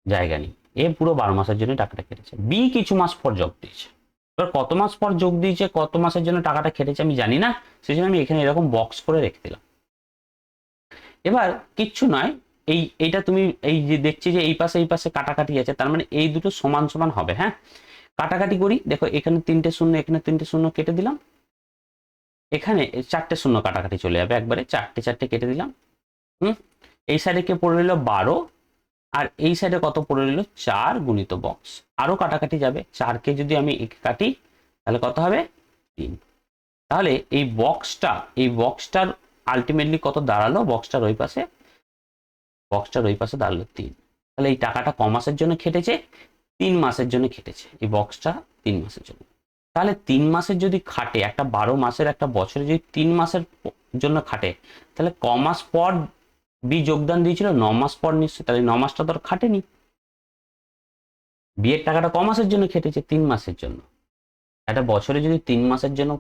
জায়গা নেই। এ পুরো 12 মাসের জন্য টাকাটা খেটেছে। বি কিছু মাস পর যোগ দিয়েছে। এবার কত মাস পর যোগ দিয়েছে, কত মাসের জন্য টাকাটা খেটেছে আমি জানি না, সেই জন্য আমি এখানে এরকম বক্স করে রেখে দিলাম। এবার কিচ্ছু নয়, এইটা তুমি এই যে দেখছি যে এই পাশে কাটাকাটি আছে, তার মানে এই দুটো সমান সমান হবে। হ্যাঁ, কাটাকাটি করি, দেখো এখানে 3টে শূন্য, এখানে 3টে শূন্য কেটে দিলাম, এখানে 4টে শূন্য কাটাকাটি চলে যাবে একবারে, 4টে 4টে কেটে দিলাম। এই সাইডে কে পড়ে রইল 12, আর এই সাইডে কত পড়ে রইল 4 গুণিত বক্স। আরো কাটাকাটি যাবে, 4কে যদি আমি কাটি তাহলে কত হবে? 3। তাহলে এই বক্সটার আলটিমেটলি কত দাঁড়ালো? বক্সটার ওই পাশে দাঁড়ালো 3। তাহলে এই টাকাটা ক মাসের জন্য খেটেছে? 3 মাসের জন্য খেটেছে এই বক্সটা, 3 মাসের জন্য। তাহলে 3 মাসের যদি খাটে, একটা 12 মাসের একটা বছরে যদি 3 মাসের জন্য খাটে, তাহলে ক মাস পর বি যোগদান দিয়েছিল? 9 মাস পর নিশ্চয়। তাহলে 9 মাসটা তো আর খাটেনি। বিয়ের টাকাটা ক মাসের জন্য খেটেছে? 3 মাসের জন্য। একটা বছরে যদি 3 মাসের জন্য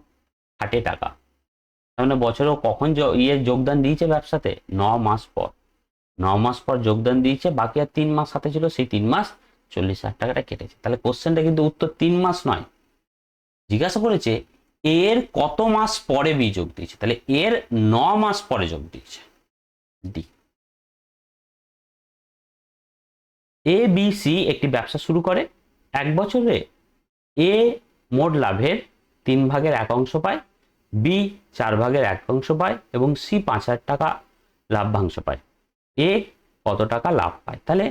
খাটে টাকা, তার মানে বছরে কখন যোগদান দিয়েছে ব্যবসাতে? 9 মাস পর। 9 মাস পর যোগদান দিয়েছে, বাকি আর 3 মাস হাতে ছিল, সেই 3 মাস 40,000 টাকাটা কেটেছে। তাহলে কোশ্চেনটা কিন্তু উত্তর 3 মাস নয়, জিজ্ঞাসা করেছে এর কত মাস পরে বি যোগ দিয়েছে, তাহলে এর 9 মাস পরে যোগ দিয়েছে। ডি। এ বি সি একটি ব্যবসা শুরু করে। 1 বছরে এ মোট লাভের 3/1 পায়, বি 4/1 পায় এবং সি 5,000 টাকা লাভ্যাংশ পায়। এ কত টাকা লাভ পায়? তাহলে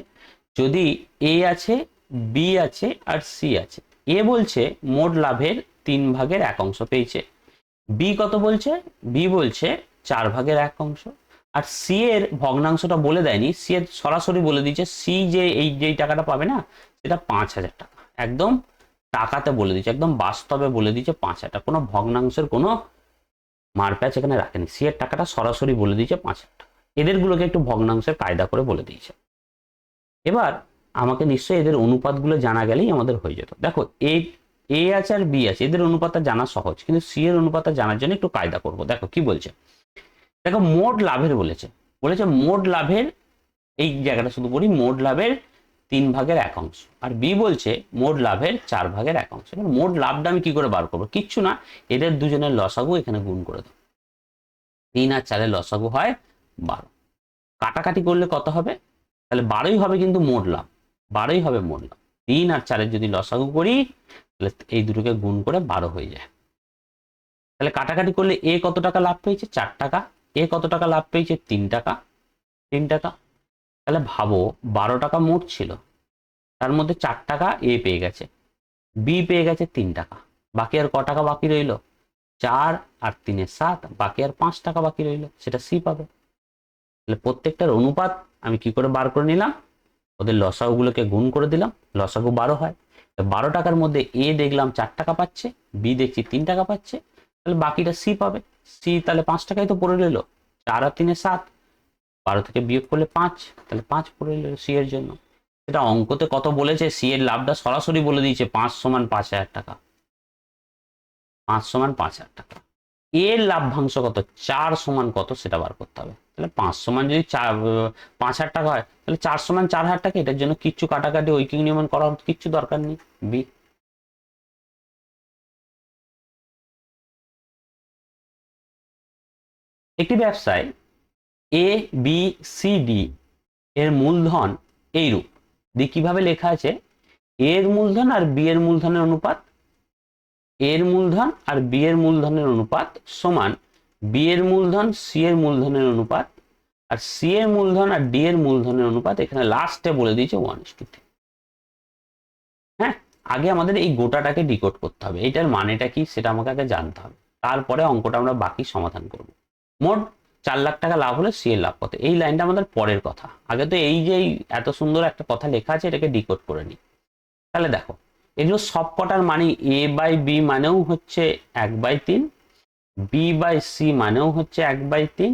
যদি এ আছে, বি আছে আর সি আছে, এ বলছে মোট লাভের 3/1 পেয়েছে। বি কত বলছে? বি বলছে 4/1, আর সি এর ভগ্নাংশটা বলে দেয়নি, সি এর সরাসরি বলে দিয়েছে সি যে যেই টাকাটা পাবে না সেটা 5,000 টাকা, একদম টাকাতে বলে দিয়েছে, একদম বাস্তবে বলে দিয়েছে 5,000 টাকা। কোনো ভগ্নাংশের কোনো মারপ্যাচ এখানে রাখেনি, সি এর টাকাটা সরাসরি বলে দিয়েছে 5,000 টাকা। এদেরগুলোকে একটু ভগ্নাংশের কায়দা করে বলে দিয়েছে। এবার আমাকে নিশ্চয়ই এদের অনুপাতগুলো জানা গেলেই আমাদের হয়ে যেত। দেখো এ আছে আর বি আছে, এদের অনুপাতটা জানা সহজ, কিন্তু সি এর অনুপাতটা জানার জন্য একটু কায়দা করব। দেখো কি বলছে, দেখো মোট লাভের বলেছে মোট লাভের, এই জায়গাটা শুধু বলি, মোট লাভের 3/1, আর বি বলছে মোট লাভের 4/1। মোট লাভটা আমি কি করে বার করবো? কিচ্ছু না, এদের দুজনের লসাগু এখানে গুণ করে দেবো। 3 আর 4 এর লসাগু হয় 12। কাটাকাটি করলে কত হবে? তাহলে 12ই হবে কিন্তু মোট লাভ, 12ই হবে মোট লাভ। 3 আর 4-এর যদি লসাগু করি তাহলে এই দুটোকে গুণ করে 12 হয়ে যায়। তাহলে কাটাকাটি করলে এ কত টাকা লাভ পেয়েছে? 4 টাকা। এ কত টাকা লাভ পেয়েছে? 3 টাকা। 3 টাকা। তাহলে ভাবো 12 টাকা মোট ছিল, তার মধ্যে 4 টাকা এ পেয়ে গেছে, বি পেয়ে গেছে 3 টাকা, বাকি আর ক টাকা বাকি রইল? 4 আর 3 7, বাকি আর 5 টাকা বাকি রইল, সেটা সি পাবে। তাহলে প্রত্যেকটার অনুপাত আমি কি করে বার করে নিলাম? ওদের লসাগুগুলোকে গুণ করে দিলাম, লসাগু 12 হয়। 12 টাকার মধ্যে এ দেখলাম 4 টাকা পাচ্ছে, বি দেখছি 3 টাকা পাচ্ছে, তাহলে বাকিটা সি পাবে। সি তাহলে 5 টাকাই তো পড়ে রইল, 4 আর 3 7, 12 থেকে বিয়োগ করলে 5, তাহলে 5 পড়ে রইল সি এর জন্য। এটা অঙ্কতে কত বলেছে? সি এর লাভটা সরাসরি বলে দিয়েছে 5 সমান 5,000 টাকা। 5 সমান 5,000 টাকা। এর লাভ্যাংশ কত? 4 সমান কত সেটা বার করতে হবে। তাহলে 5 সমান যদি 5,000 টাকা হয় তাহলে 4 সমান 4,000 টাকা। এটার জন্য কিচ্ছু কাটাকাটি ঐকিক নিয়মন করার কিচ্ছু দরকার নেই। বি। একটি ব্যবসায় এ বি সি ডি এর মূলধন এইরূপ। কিভাবে লেখা আছে? এর মূলধন আর বি এর মূলধনের অনুপাত, এর মূলধন আর বি এর মূলধনের অনুপাত সমান বি এর মূলধন সি এর মূলধনের অনুপাত, আর সি এর মূলধন আর ডি এর মূলধনের অনুপাত এখানে লাস্টে বলে দিয়েছে 1:3। হ্যাঁ, আগে আমাদের এই গোটাটাকে ডিকোড করতে হবে, এটার মানেটা কি সেটা আমাকে আগে জানতে হবে, তারপরে অঙ্কটা আমরা বাকি সমাধান করব। মোট 4 লাখ টাকা লাভ হলে সি এর লাভ কত? এই লাইনটা আমাদের পরের কথা, আগে তো এই যে এত সুন্দর একটা কথা লেখা আছে এটাকে ডিকোড করে নিই। তাহলে দেখো এগুলো সব কটার মানে এ বাই বি মানেও হচ্ছে 1/3, বি বাই সি মানেও হচ্ছে 1/3,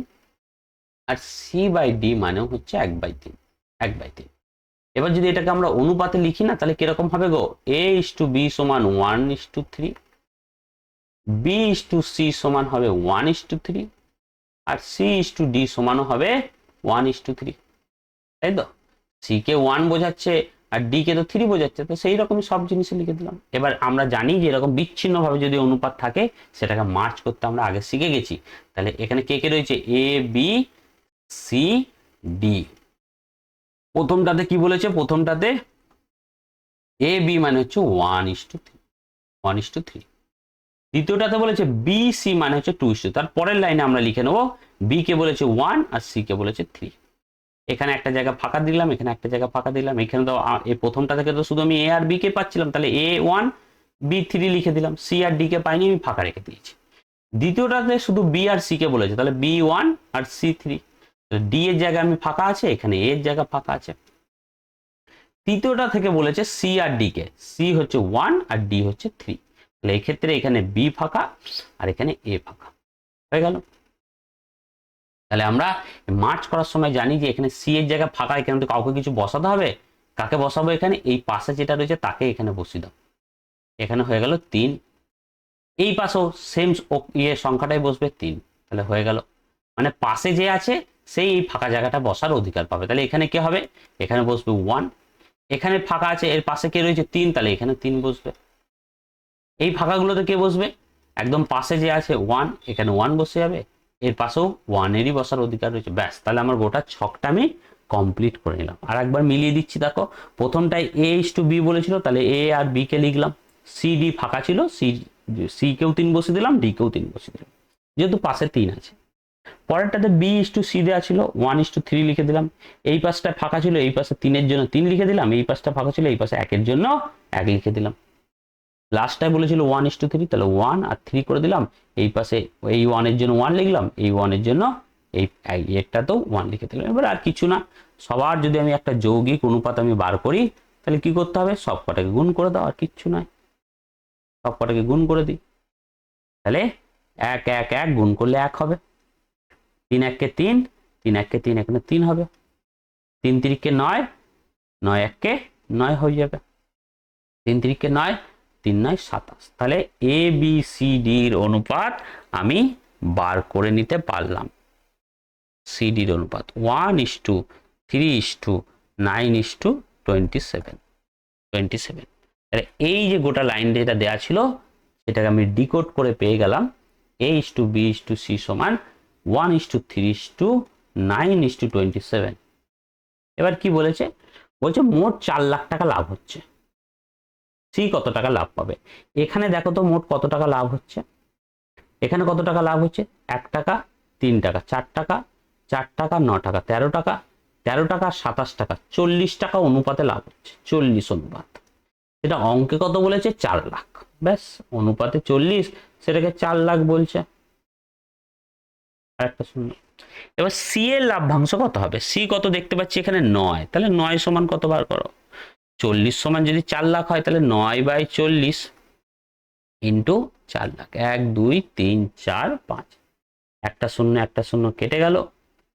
আর সি বাই ডি মানেও হচ্ছে 1/3, 1/3। এবার যদি এটাকে আমরা অনুপাতে লিখি না তাহলে কিরকম হবে গো? এ ইস টু বি সমান 1:3, বি ইস টু সি সমান হবে 1:3, আর সি ইস টু ডি সমানও হবে 1:3। তাই তো? সি কে 1 বোঝাচ্ছে আর ডি কে তো 3 বোঝাচ্ছে, তো সেই রকমই সব জিনিস লিখে দিলাম। এবার আমরা জানি যে এরকম বিচ্ছিন্ন ভাবে যদি অনুপাত থাকে সেটাকে মার্চ করতে আমরা আগে শিখে গেছি। তাহলে এখানে কে কে রয়েছে? A B C D. প্রথমটাতে কি বলেছে? প্রথমটাতে এ বি মানে হচ্ছে 1:3, 1:3। দ্বিতীয়টাতে বলেছে বি সি মানে হচ্ছে 2:3। তার পরের লাইনে আমরা লিখে নেবো বি কে বলেছে 1 আর সি কে বলেছে 3। এখানে একটা জায়গা ফাঁকা দিলাম, এখানে একটা জায়গা ফাঁকা দিলাম, এখানে তো এই প্রথমটা থেকে তো শুধু আমি এ আর বি কে পাচ্ছিলাম, তাহলে A1 B3 লিখে দিলাম, সি আর ডি কে পাইনি, আমি ফাঁকা রেখে দিয়েছি। দ্বিতীয়টাতে শুধু বি আর সি কে বলেছে, তাহলে B1 আর C3, ডি এর জায়গা আমি ফাঁকা আছে, এখানে এ এর জায়গা ফাঁকা আছে। তৃতীয়টা থেকে বলেছে সি আর ডি কে, সি হচ্ছে 1 আর ডি হচ্ছে 3, তাহলে এই ক্ষেত্রে এখানে বি ফাঁকা আর এখানে এ ফাঁকা হয়ে গেল। তাহলে আমরা মার্চ করার সময় জানি যে এখানে সি এর জায়গা ফাঁকা, এখানে তো কাউকে কিছু বসাতে হবে। কাকে বসাবো? এখানে এই পাশে যেটা রয়েছে তাকে এখানে বসিয়ে দাও। এখানে হয়ে গেল 3, এই পাশেও সেম সংখ্যাটাই বসবে 3, তাহলে হয়ে গেল। মানে পাশে যে আছে সেই এই ফাঁকা জায়গাটা বসার অধিকার পাবে। তাহলে এখানে কি হবে? এখানে বসবে 1, এখানে ফাঁকা আছে, এর পাশে কে রয়েছে? 3, তাহলে এখানে 3 বসবে। এই ফাঁকাগুলোতে কে বসবে? একদম পাশে যে আছে 1, এখানে 1 বসে যাবে, এর পাশেও 1-এরই বসার অধিকার রয়েছে। ব্যাস, তাহলে আমার গোটা ছকটা আমি কমপ্লিট করে নিলাম। আর একবার মিলিয়ে দিচ্ছি, দেখো প্রথমটাই এ ইস টু বি বলেছিল, তাহলে এ আর বি কে লিখলাম, সি ডি ফাঁকা ছিল, সি কেও 3 বসিয়ে দিলাম, ডি কেও 3 বসিয়ে দিলাম, যেহেতু পাশে 3 আছে। পরেরটাতে বি ইস টু সি দেওয়া ছিল, 1:3 লিখে দিলাম, এই পাশটা ফাঁকা ছিল, এই পাশে 3-এর জন্য 3 লিখে দিলাম, এই পাশটা ফাঁকা ছিল, এই পাশে 1-এর জন্য 1 লিখে দিলাম। লাস্টটাই বলেছিল 1:3, তাহলে 1 আর 3 করে দিলাম, এই পাশে এই 1-এর জন্য 1 লিখলাম, এই 1-এর জন্য এই একটাতেও 1 লিখে দিলাম। এবার আর কিছু না, সবার যদি আমি একটা যৌগিক অনুপাত আমি বার করি তাহলে কি করতে হবে? সব কটাকে গুণ করে দাও, আর কিচ্ছু নয়, সব কটাকে গুণ করে দিই। তাহলে 1 1 1 গুণ করলে 1 হবে, 3 1 কে 3, 3 1 কে 3, এখানে 3 হবে, 3 3 কে 9, 9 1 কে 9 হয়ে যাবে, 3 3 কে 9, 3 9 27। তাহলে এ বি সি ডির অনুপাত আমি বার করে নিতে পারলাম। সি ডির অনুপাত 1:3:9:27, 27। এই যে গোটা লাইন যেটা দেওয়া ছিল সেটাকে আমি ডিকোড করে পেয়ে গেলাম A is to B is to C সমান 1:3:9:27। এবার কি বলেছে? বলছে মোট 4 লাখ টাকা লাভ হচ্ছে। সি কত টাকা লাভ পাবে। এখানে দেখো তো মোট কত টাকা লাভ হচ্ছে, এখানে কত টাকা লাভ হচ্ছে, 1 টাকা, 3 টাকা, 4 টাকা, 4 টাকা, 9 টাকা, 13 টাকা, 13 টাকা, 27 টাকা, 40 টাকা অনুপাতে লাভ হচ্ছে, 40 অনুপাত। এটা অঙ্কে কত বলেছে, 4 লাখ, ব্যাস অনুপাতে 40, সেটাকে 4 লাখ বলছে। আরেকটা শূন্য। এবার সি এর লাভ্যাংশ কত হবে, সি কত দেখতে পাচ্ছি এখানে 9, তাহলে 9 সমান কত বার করো, 40 সমান যদি 4 লাখ হয় তাহলে 9/40 ইন্টু 4 লাখ, 1 2 3 4 5, একটা শূন্য কেটে গেল,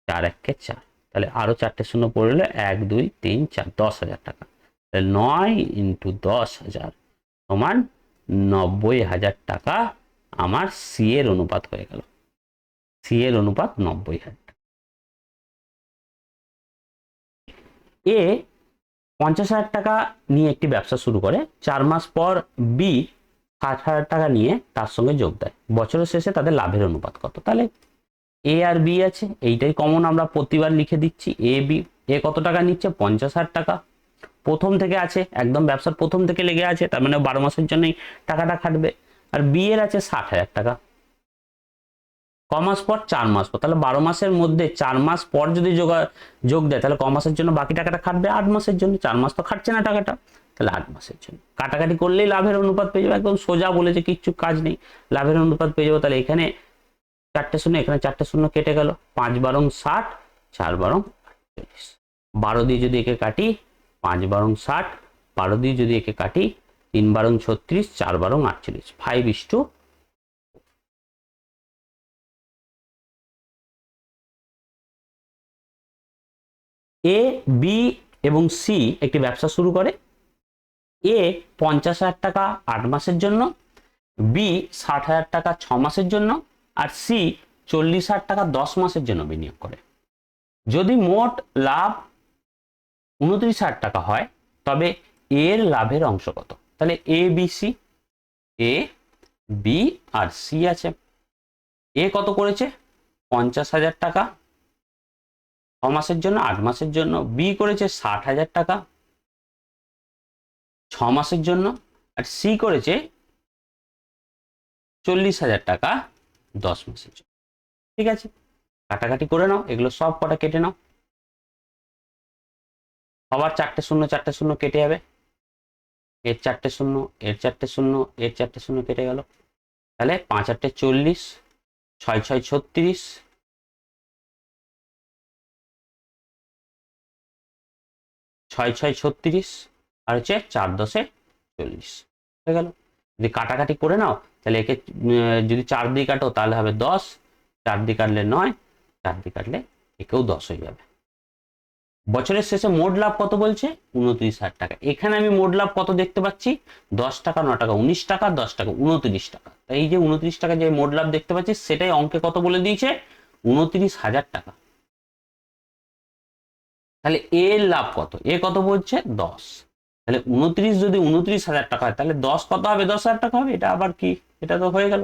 4 1 4, তাহলে আরো 4টে শূন্য পড়লে 1 2 3 4, 10,000 টাকা। তাহলে 9 ইন্টু 10,000 সমান 90,000 টাকা আমার সি এর অনুপাত হয়ে গেল, সি এর অনুপাত 90,000। এ 50,000 টাকা নিয়ে একটি ব্যবসা শুরু করে, 4 মাস পর বি 60,000 টাকা নিয়ে তার সঙ্গে যোগ দেয়, বছরের শেষে তাদের লাভের অনুপাত কত। তাহলে এ আর বি আছে, এইটাই কমন, আমরা প্রতিবার লিখে দিচ্ছি এ বি। এ কত টাকা নিচ্ছে, 50,000 টাকা, প্রথম থেকে আছে, একদম ব্যবসার প্রথম থেকে লেগে আছে, তার মানে 12 মাসের জন্যই টাকাটা খাটবে। আর বি এর আছে 60,000 টাকা, ক মাস পর, 4 মাস পর, তাহলে 12 মাসের মধ্যে 4 মাস পর যদি যোগ দেয় তাহলে ক মাসের জন্য বাকি টাকাটা খাটবে, 8 মাসের জন্য, 4 মাস তো খাটছে না টাকাটা, তাহলে 8 মাসের জন্য। কাটাকাটি করলেই লাভের অনুপাত পেয়ে যাবো, একদম সোজা বলেছে, কিচ্ছু কাজ নেই, লাভের অনুপাত পেয়ে যাবো। তাহলে এখানে 4টে শূন্য, এখানে 4টে শূন্য কেটে গেল, 5 বারং 60, 4 বারং 48, 12 দিয়ে যদি একে কাটি, 5 বারং 60, 12 দিয়ে যদি একে কাটি, 3 বারং 36, 4 বারং 48, 5:4। এ বি এবং সি একটি ব্যবসা শুরু করে, এ 50,000 টাকা 8 মাসের জন্য, বি 60,000 টাকা 6 মাসের জন্য, আর সি 40,000 টাকা 10 মাসের জন্য বিনিয়োগ করে। যদি মোট লাভ 29,000 টাকা হয় তবে এর লাভের অংশ কত। তাহলে A B C, A B R C আছে। এ কত করেছে, 50,000 টাকা 6 মাসের জন্য, 8 মাসের জন্য, বি করেছে 60,000 টাকা 6 মাসের জন্য, আর সি করেছে 40,000 টাকা 10 মাসের জন্য। ঠিক আছে, কাটাকাটি করে নাও, এগুলো সব কটা কেটে নাও, আবার 4টে শূন্য কেটে যাবে, এর 4টে শূন্য, এর 4টে শূন্য, এর 4টে শূন্য কেটে গেল, তাহলে 5 8 40, 6 6 36, 6 6 36, আর হচ্ছে 4 10 40 হয়ে গেল। যদি কাটাকাটি করে নাও তাহলে একে যদি 4 দিয়ে কাটো তাহলে হবে 10, 4 দিয়ে কাটলে 9, 4 দিয়ে কাটলে একেও 10 হয়ে যাবে। বছরের শেষে মোট লাভ কত বলছে, 29,000 টাকা। এখানে আমি মোট লাভ কত দেখতে পাচ্ছি, 10 টাকা, 9 টাকা, 19 টাকা, 10 টাকা, 29 টাকা। তাই এই যে 29 টাকা যে মোট লাভ দেখতে পাচ্ছি সেটাই অঙ্কে কত বলে দিয়েছে, 29,000 টাকা। তাহলে এর লাভ কত, এ কত বলছে 10, তাহলে 29 যদি 29,000 টাকা হয় তাহলে 10 কত হবে, 10,000 টাকা হবে। এটা আবার কি, এটা তো হয়ে গেল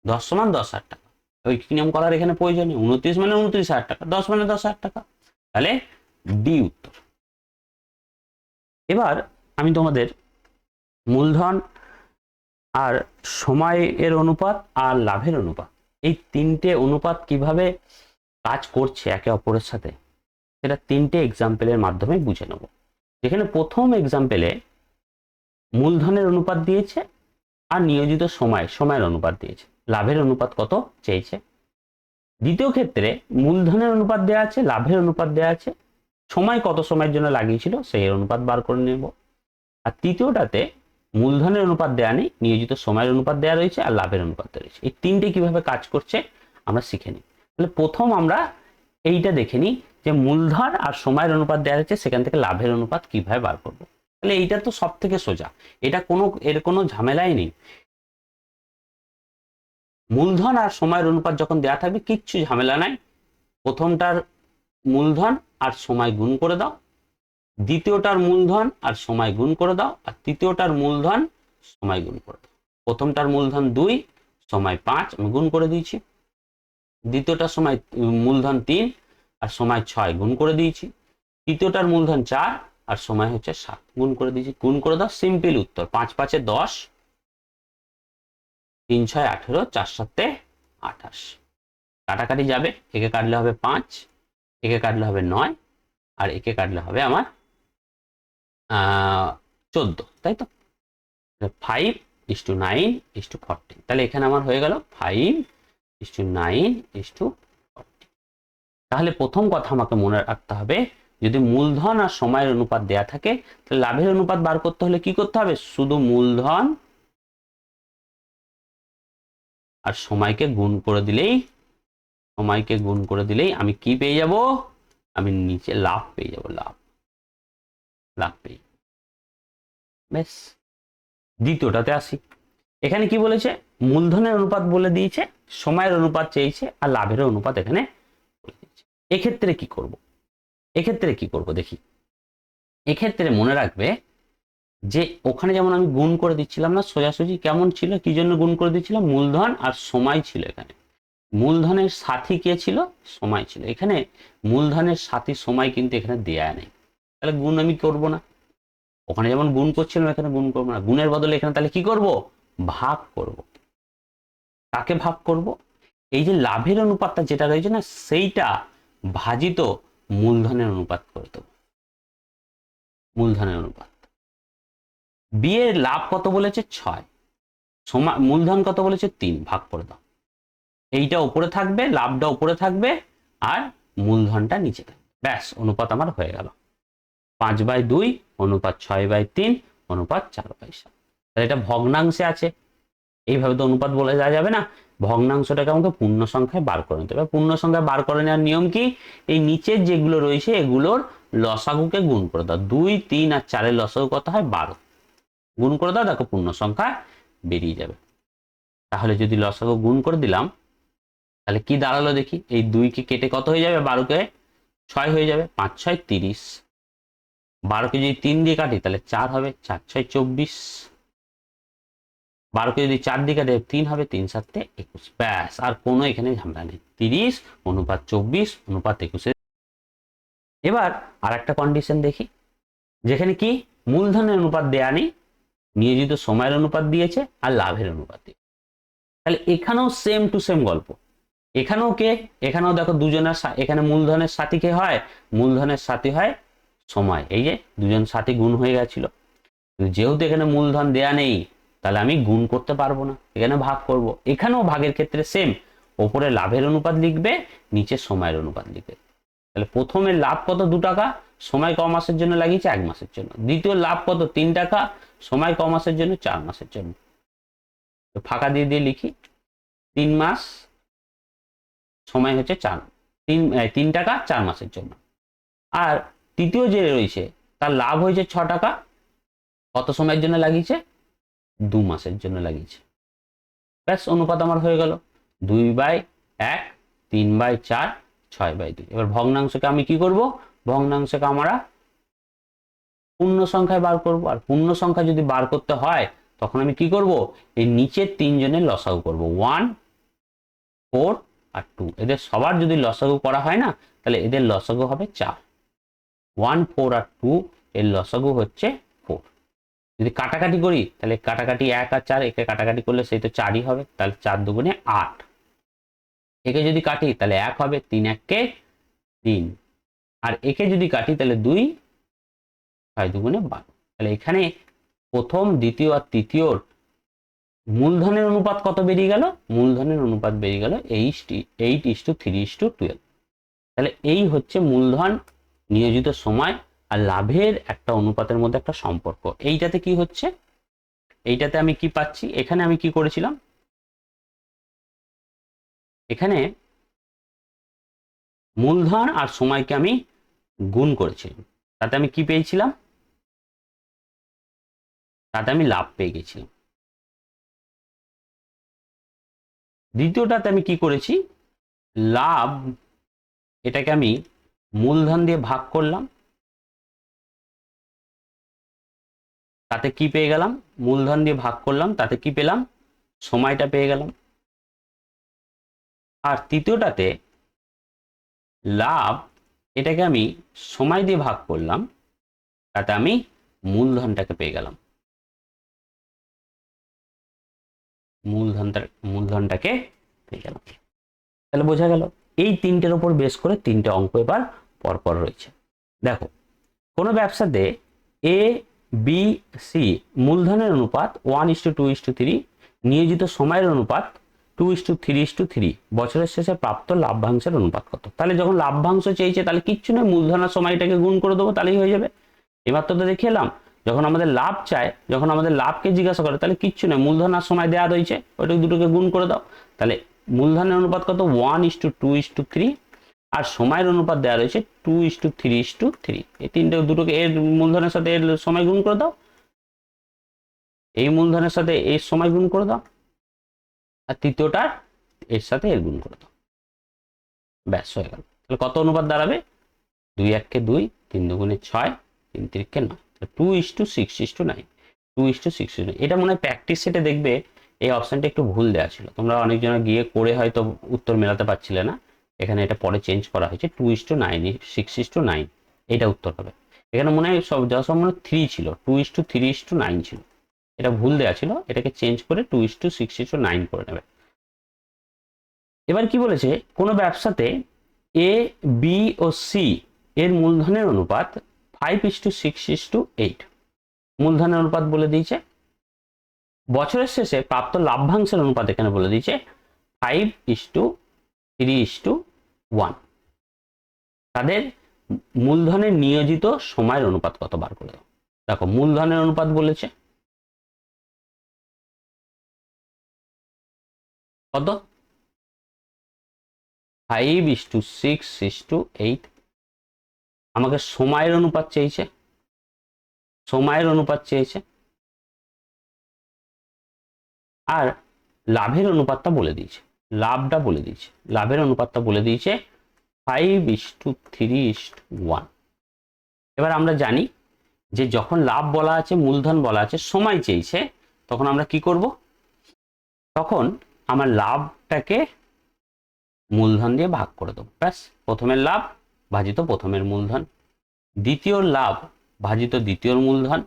10 সমান 10,000 টাকা, ওই কি নিয়ম করার এখানে প্রয়োজন নেই, 29 মানে 29,000 টাকা, 10 মানে 10,000 টাকা, তাহলে ডি উত্তর। এবার আমি তোমাদের মূলধন আর সময়ের অনুপাত আর লাভের অনুপাত, এই তিনটে অনুপাত কিভাবে কাজ করছে একে অপরের সাথে সেটা 3টে এক্সাম্পলের মাধ্যমে বুঝে নেব। যেখানে প্রথম এক্সাম্পলে মূলধনের অনুপাত দিয়েছে আর নিয়োজিত সময়ের অনুপাত দিয়েছে, লাভের অনুপাত কত চেয়েছে। দ্বিতীয় ক্ষেত্রে মূলধনের অনুপাত দেওয়া আছে, লাভের অনুপাত দেওয়া আছে, সময় কত সময়ের জন্য লাগিয়েছিল সেই অনুপাত বার করে নেব। আর তৃতীয়টাতে মূলধনের অনুপাত দেওয়া নেই, নিয়োজিত সময়ের অনুপাত দেওয়া রয়েছে আর লাভের অনুপাত দেওয়া রয়েছে। এই তিনটে কিভাবে কাজ করছে আমরা শিখে নিই। তাহলে প্রথম আমরা এইটা দেখে নিই যে মূলধন আর সময়ের অনুপাত দেওয়া রয়েছে, সেখান থেকে লাভের অনুপাত কিভাবে বার করব। তাহলে এইটা তো সব থেকে সোজা, এটা এর কোনো ঝামেলাই নেই। মূলধন আর সময়ের অনুপাত যখন দেওয়া থাকবে কিচ্ছু ঝামেলা নাই, প্রথমটার মূলধন আর সময় গুণ করে দাও, দ্বিতীয়টার মূলধন আর সময় গুণ করে দাও, আর তৃতীয়টার মূলধন সময় গুণ করে দাও। প্রথমটার মূলধন 2, সময় 5 আমি গুণ করে দিয়েছি, দ্বিতীয়টার মূলধন 3 আর সময় 6 গুণ করে দিয়েছি, তৃতীয়টার মূলধন 4 আর সময় হচ্ছে 7, গুণ করে দিয়েছি, গুণ করে দাও, সিম্পল উত্তর 5 5 এ 10, 3 6 18, 4 7 28। কাটাকাটি যাবে, একে কাটলে হবে 5, একে কাটলে হবে 9, আর একে কাটলে হবে আমার 14, তাই তো? 5:9:40, তাহলে এখানে আমার হয়ে গেল 5:9:40। তাহলে প্রথম কথা আমাকে মনে রাখতে হবে, যদি মূলধন আর সময়ের অনুপাত দেয়া থাকে, তাহলে লাভের অনুপাত বার করতে হলে কি করতে হবে? শুধু মূলধন আর সময়কে গুণ করে দিলেই, আমি কি পেয়ে যাব? আমি নিচে লাভ পেয়ে যাব, লাভ পেয়ে। বেশ, দ্বিতীয়টাতে আসি। এখানে কি বলেছে? মূলধনের অনুপাত বলে দিয়েছে, সময়ের অনুপাত চেয়েছে, আর লাভের অনুপাত এখানে বলে দিয়েছে। এক্ষেত্রে কি করব দেখি। এক্ষেত্রে মনে রাখবে যে ওখানে যেমন আমি গুণ করে দিচ্ছিলাম না, সোজাসুজি কেমন ছিল, কি জন্য গুণ করে দিচ্ছিলাম? মূলধন আর সময় ছিল এখানে। মূলধনের সাথী কে ছিল? সময় ছিল। এখানে মূলধনের সাথী সময় কিন্তু এখানে দেয়া নেই, তাহলে গুণ আমি করব না। ওখানে যেমন গুণ করছিলাম এখানে গুণ করবো না, গুণের বদলে এখানে তাহলে কি করব? ভাগ করব। কাকে ভাগ করব? এই যে লাভের অনুপাতটা যেটা রয়েছে না, সেইটা ভাজিত মূলধনের অনুপাত করে দেবো। মূলধনের অনুপাত, বিয়ের লাভ কত বলেছে? 6, মূলধন কত বলেছে? 3, ভাগ করে দাও। এইটা উপরে থাকবে, লাভটা উপরে থাকবে, আর মূলধনটা নিচে থাকবে। ব্যাস, অনুপাত আমার হয়ে গেল 5/2 অনুপাত 6/3 অনুপাত 4/7। তাহলে এটা ভগ্নাংশে আছে, এইভাবে তো অনুপাত বলে দেওয়া যাবে না। ভগ্নাংশটাকে আমাকে পূর্ণ সংখ্যায় বার করে নিতে হবে। পূর্ণ সংখ্যায় বার করে নেওয়ার নিয়ম কি? এই নিচের যেগুলো রয়েছে এগুলোর লসাগুকে গুণ করে দাও। 2 3 আর 4 লসাগু কত হয়? 12। গুণ করে দাও, দেখো পূর্ণ সংখ্যা বেরিয়ে যাবে। তাহলে যদি লসাগু গুণ করে দিলাম, তাহলে কি দাঁড়ালো দেখি। এই 2 কে কেটে কত হয়ে যাবে? 12 কে 6 হয়ে যাবে, 5 6 30। 12 কে যদি 3 দিয়ে কাটি তাহলে 4 হবে, 4 6 24। 12 কে যদি 4 দিয়ে কাটে 3 হবে, 3 7 21। ব্যাস, আর কোনো এখানে ঝামেলা নেই। 30 অনুপাত 24 অনুপাত 21। এবার আর একটা কন্ডিশন দেখি, যেখানে কি মূলধনের অনুপাত দেয়া নেই, নিয়োজিত সময়ের অনুপাত দিয়েছে, আর লাভের অনুপাত দিয়েছে। তাহলে এখানেও সেম টু সেম গল্প। এখানেও দেখো দুজনের, এখানে মূলধনের সাথী কে হয়? মূলধনের সাথী হয় সময়। এই যে দুজন সাথী গুণ হয়ে গেছিল, যেহেতু এখানে মূলধন দেয়া নেই, তাহলে আমি গুণ করতে পারবো না, এখানে ভাগ করব। এখানেও ভাগের ক্ষেত্রে সেম, ওপরে লাভের অনুপাত লিখবে, নিচে সময়ের অনুপাত লিখবে। তাহলে প্রথমে লাভ কত? 2 টাকা, সময় ক মাসের জন্য লাগিয়েছে? 1 মাসের জন্য। দ্বিতীয় লাভ কত? 3 টাকা, সময় ক মাসের জন্য? 4 মাসের জন্য। ফাঁকা দিয়ে দিয়ে লিখি, 3 মাস, সময় হচ্ছে 3 টাকা 4 মাসের জন্য। আর তৃতীয় যে রয়েছে তার লাভ হয়েছে 6 টাকা, কত সময়ের জন্য লাগিয়েছে? 2 মাসের জন্য লাগিয়েছে। ব্যাস, অনুপাত আমার হয়ে গেল 2/1, 3/4, 6/2। এবার ভগ্নাংশকে আমি কি করব? ভগ্নাংশকে আমরা পূর্ণ সংখ্যায় বার করব। আর পূর্ণ সংখ্যা যদি বার করতে হয়, তখন আমি কি করব? এই নিচের 3 জনের লসাগু করব, 1 4 আর 2। এদের সবার যদি লসাগু করা হয় না, তাহলে এদের লসাগু হবে 4। 1 4 আর 2 এর লসাগু হচ্ছে 4। যদি কাটাকাটি করি, তাহলে কাটাকাটি 1 আর 4, একে কাটাকাটি করলে সেই তো 4ই হবে, তাহলে 4 দুগুণে 8। একে যদি কাটি তাহলে 1 হবে, 3 1 কে 3। আর একে যদি কাটি তাহলে 2 6 দুগুণে 12। তাহলে এখানে প্রথম, দ্বিতীয় আর তৃতীয়র মূলধনের অনুপাত কত বেরিয়ে গেল? মূলধনের অনুপাত বেরিয়ে গেল 8:3:12। তাহলে এই হচ্ছে মূলধন, নিয়োজিত সময় আর লাভের একটা অনুপাতের মধ্যে একটা সম্পর্ক। এইটাতে কি হচ্ছে? এইটাতে আমি কি পাচ্ছি? এখানে আমি কি করেছিলাম? এখানে মূলধন আর সময়কে আমি গুণ করেছিলাম, তাতে আমি কি পেয়েছিলাম? তাতে আমি লাভ পেয়ে গেছিলাম। দ্বিতীয়টাতে আমি কি করেছি? লাভ, এটাকে আমি মূলধন দিয়ে ভাগ করলাম, তাতে কি পেয়ে গেলাম? মূলধন দিয়ে ভাগ করলাম, তাতে কি পেলাম? সময়টা পেয়ে গেলাম। আর তৃতীয়টাতে লাভ, এটাকে আমি সময় দিয়ে ভাগ করলাম, তাতে আমি মূলধনটাকে পেয়ে গেলাম, মূলধনটাকে পেয়ে গেলাম। তাহলে বোঝা গেল এই তিনটের উপর বেস করে তিনটে অঙ্ক এবার পরপর রয়েছে। দেখো কোনো ব্যবসাতে এ বি সি মূলধনের অনুপাত 1:2:3, নিয়োজিত সময়ের অনুপাত 2:3:3, বছরের শেষে প্রাপ্ত লাভ্যাংশের অনুপাত কত? তাহলে যখন লাভ্যাংশ চেয়েছে তাহলে কিচ্ছু নয়, মূলধন আর সময়টাকে গুণ করে দেবো, তাহলেই হয়ে যাবে। এবার তো দেখে এলাম যখন আমাদের লাভ চায়, যখন আমাদের লাভকে জিজ্ঞাসা করে, তাহলে কিচ্ছু নয়, মূলধন আর সময় দেওয়া রয়েছে, ওইটাকে দুটোকে গুণ করে দাও। তাহলে মূলধনের অনুপাত কত? 1:2:3, আর সময়ের অনুপাত দেওয়া রয়েছে 2:3:3। এই তিনটে দুটোকে এর মূলধনের সাথে এর সময় গুণ করে দাও, এই মূলধনের সাথে এর সময় গুণ করে দাও, আর তৃতীয়টার এর সাথে এর গুণ করে দাও, ব্যাস হয়ে গেল। তাহলে কত অনুপাত দাঁড়াবে? 2 1 2, 3 2 6, 3 3 9, 2:6:9, 2:6:9। এটা মনে হয় প্র্যাকটিস সেটে দেখবে এই অপশনটা একটু ভুল দেওয়া ছিল, তোমরা অনেকজন গিয়ে করে হয়তো উত্তর মেলাতে পারছিলে না। এখানে এটা পরে চেঞ্জ করা হয়েছে 2:9, 6:9, এটা উত্তর হবে। এখানে মনে হয় সব যা সব মনে 3 ছিল, 2:3:9 ছিল, এটা ভুল দেওয়া ছিল, এটাকে চেঞ্জ করে 2:6:9 করে নেবে। এবার কি বলেছে, কোনো ব্যবসাতে এ বি ও সি এর মূলধনের অনুপাত 5:6:8, মূলধনের অনুপাত বলে দিয়েছে। বছরের শেষে প্রাপ্ত লাভ্যাংশের অনুপাত এখানে বলে দিয়েছে 5:3:1। তাদের মূলধনের নিয়োজিত সময়ের অনুপাত কত বার করে দাও। দেখো মূলধনের অনুপাত বলেছে কত? 5:6:8। আমাকে সময়ের অনুপাত চেয়েছে, সময়ের অনুপাত চেয়েছে, আর লাভের অনুপাতটা বলে দিয়েছে, লাভটা বলে দিয়েছে, লাভের অনুপাতটা বলে দিয়েছে 5:3:1। এবার আমরা জানি যে যখন লাভ বলা আছে, মূলধন বলা আছে, সময় চেয়েছে, তখন আমরা কি করব? তখন আমার লাভটাকে মূলধন দিয়ে ভাগ করে দেবো, ব্যাস। প্রথমের লাভ ভাজিত প্রথমের মূলধন, দ্বিতীয় লাভ ভাজিত দ্বিতীয় মূলধন,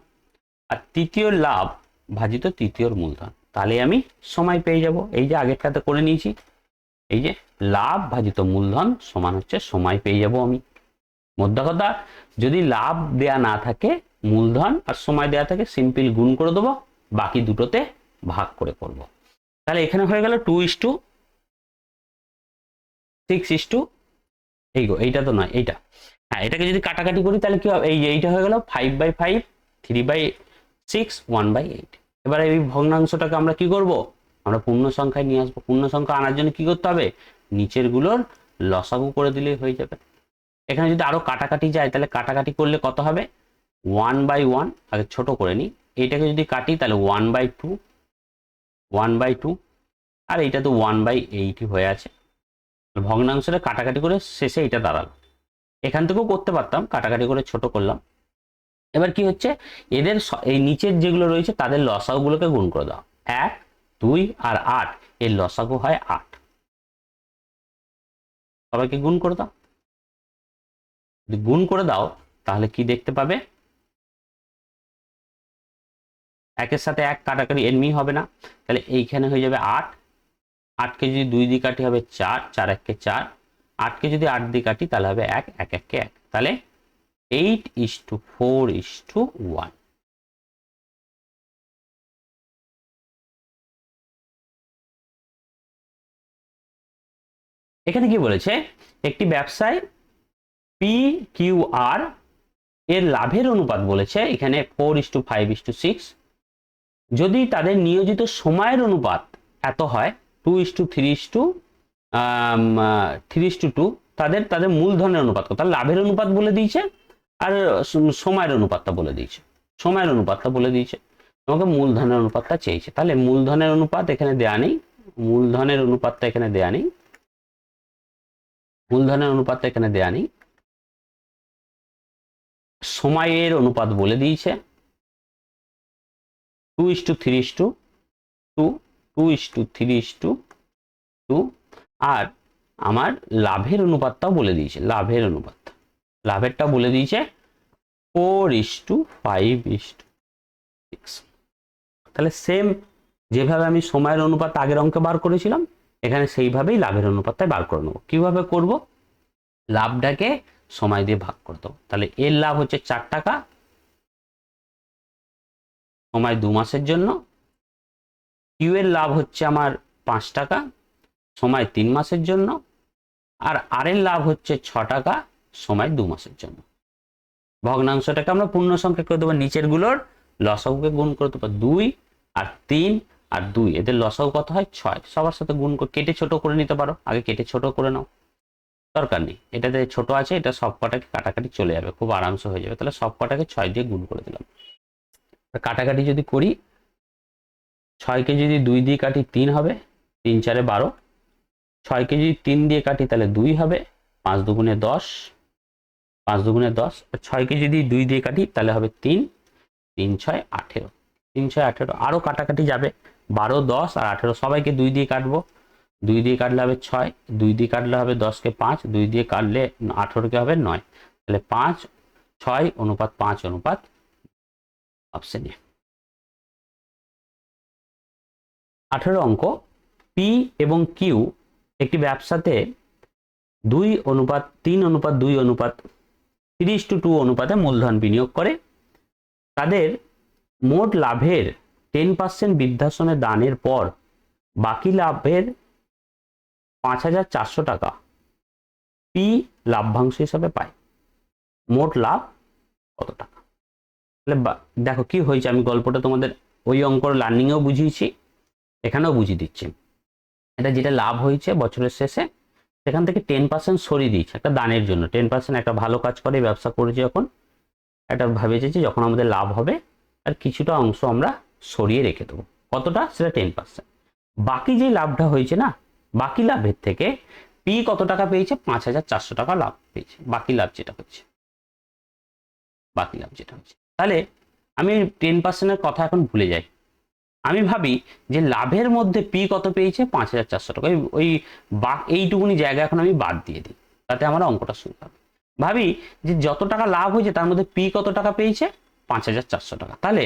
আর তৃতীয় লাভ ভাজিত তৃতীয় মূলধন। তাহলে আমি সময় পেয়ে যাব। এই যে আগেরটাতে করে নিয়েছি, এই যে লাভ ভাজিত মূলধন সমান হচ্ছে সময় পেয়ে যাব আমি। মোদ্দা কথা, যদি লাভ দেয়া না থাকে, মূলধন আর সময় দেয়া থাকে, সিম্পল গুণ করে দেবো, বাকি দুটোতে ভাগ করে করব। তাহলে এখানে হয়ে গেল 2:6:, এইটা তো নয়, এইটা, হ্যাঁ, এটাকে যদি কাটাকাটি করি তাহলে কি হবে? এই যে এইটা হয়ে গেল 5/5, 3/6, 1/8। এবার এই ভগ্নাংশটাকে আমরা কি করব? আমরা পূর্ণ সংখ্যায় নিয়ে আসবো। পূর্ণ সংখ্যা আনার জন্য কি করতে হবে? নিচের গুলোর লসাগু করে দিলেই হয়ে যাবে। এখানে যদি আরো কাটাকাটি যায় তাহলে কাটাকাটি করলে কত হবে? 1/1, আগে ছোট করে নিই, এইটাকে যদি কাটি তাহলে 1/2, 1/2, আর এইটা তো 1/8 হয়ে আছে। ভগ্নাংশটা কাটাকাটি করে শেষে এটা দাঁড়ালো। এখান থেকেও করতে পারতাম, কাটাকাটি করে ছোট করলাম। এবার কি হচ্ছে, এদের এই নিচের যেগুলো রয়েছে তাদের লসাগুগুলোকে গুণ করে দাও। 1, 2 আর 8, এর লসাগু হয় 8। সবাইকে গুণ করে দাও। যদি গুণ করে দাও তাহলে কি দেখতে পাবে? একের সাথে এক কাটাকাটি এমনি হবে না, তাহলে এইখানে হয়ে যাবে 8। 8কে যদি 2 দিয়ে কাটি হবে 4, 4 1 4। 8কে যদি 8 দিয়ে কাটি তাহলে হবে 1, 1 1 1। তাহলে 8:4:1। এখানে কি বলেছে, একটি ব্যবসায় পি কিউ আর এর লাভের অনুপাত বলেছে এখানে 4:5:6। যদি তাদের নিয়োজিত সময়ের অনুপাত এত হয় 2:3:2, তাদের তাদের মূলধনের অনুপাত কত? লাভের অনুপাত বলে দিয়েছে আর সময়ের অনুপাতটা বলে দিয়েছে, সময়ের অনুপাতটা বলে দিয়েছে, তোমাকে মূলধনের অনুপাতটা চেয়েছে। তাহলে মূলধনের অনুপাত এখানে দেয়া নেই, মূলধনের অনুপাতটা এখানে দেয়া নেই, মূলধনের অনুপাতটা এখানে দেয়া নেই, সময়ের অনুপাত বলে দিয়েছে 2:3:2, 2:3:2, আর আমার লাভের অনুপাতটাও বলে দিয়েছে, লাভের অনুপাত, লাভেরটাও বলে দিয়েছে 4:5:6। তাহলে সেম যেভাবে আমি সময়ের অনুপাত আগের অঙ্কে বার করেছিলাম, এখানে সেইভাবেই লাভের অনুপাতটা বার করে নেবো। কিভাবে করব? লাভটাকে সময় দিয়ে ভাগ করে দেবো। তাহলে এর লাভ হচ্ছে 4 টাকা, সময় 2 মাসের জন্য। কিউ এর লাভ হচ্ছে আমার 5 টাকা, সময় 3 মাসের জন্য। আর আর এর লাভ হচ্ছে 6 টাকা, সময় 2 মাসের জন্য। ভগ্নাংশটাকে আমরা পূর্ণ সংখ্যা করে দেবো, নিচের গুলোর লসাগুকে গুণ করে দেবো। 2 আর 3 আর 2, এদের লসাগু কত হয়? 6। সবার সাথে গুণ করে কেটে ছোট করে নিতে পারো, আগে কেটে ছোট করে নাও, দরকার নেই। এটাতে ছোট আছে, এটা সব কটাকে কাটাকাটি চলে যাবে, খুব আরামসে হয়ে যাবে। তাহলে সব কটাকে 6 দিয়ে গুণ করে দিলাম। কাটাকাটি যদি করি, 6কে যদি 2 দিয়ে কাটি 3 হবে, 3 4 12। 6কে যদি 3 দিয়ে কাটি তাহলে 2 হবে, 5 দুগুণে 10, 5 দুগুণে 10। 6কে যদি 2 দিয়ে কাটি তাহলে হবে 3, 3 6 18, 3 6 18। আরো কাটাকাটি যাবে, 12 10 আর 18 সবাইকে 2 দিয়ে কাটবো। 2 দিয়ে কাটলে হবে 6, 2 দিয়ে কাটলে হবে 10কে 5, 2 দিয়ে কাটলে 18কে হবে 9। তাহলে 5 6 অনুপাত 5 অনুপাত, অপশন এ। 18 অঙ্ক, পি এবং কিউ একটি ব্যবসাতে 2:3:2 অনুপাতে মূলধন বিনিয়োগ করে। তাদের মোট লাভের 10% বৃদ্ধাশ্রমে দানের পর বাকি লাভের 5,400 টাকা পি লাভ্যাংশ হিসাবে পায়। মোট লাভ কত টাকা? তাহলে দেখো কি হয়েছে, আমি গল্পটা তোমাদের ওই অঙ্কর লার্নিংয়েও বুঝিয়েছি, এখানেও বুঝিয়ে দিচ্ছি। এটা যেটা লাভ হয়েছে বছরের শেষে, সেখান থেকে 10% সরিয়ে দিয়েছে একটা দানের জন্য। 10% একটা ভালো কাজ করে ব্যবসা করেছে, যখন একটা ভেবেছে যে যখন আমাদের লাভ হবে আর কিছুটা অংশ আমরা সরিয়ে রেখে দেবো। কতটা? সেটা 10%। বাকি যে লাভটা হয়েছে না, বাকি লাভের থেকে পি কত টাকা পেয়েছে? 5,400 টাকা লাভ পেয়েছে, বাকি লাভ যেটা হচ্ছে, বাকি লাভ যেটা হচ্ছে। তাহলে আমি 10%-এর কথা এখন ভুলে যাই, আমি ভাবি যে লাভের মধ্যে পি কত পেয়েছে? 5,400 টাকা। ওই এইটুকুনি জায়গা এখন আমি বাদ দিয়ে দিই, তাতে আমার অঙ্কটা সুন্দর হবে। ভাবি যে যত টাকা লাভ হয়েছে তার মধ্যে পি কত টাকা পেয়েছে? 5,400 টাকা। তাহলে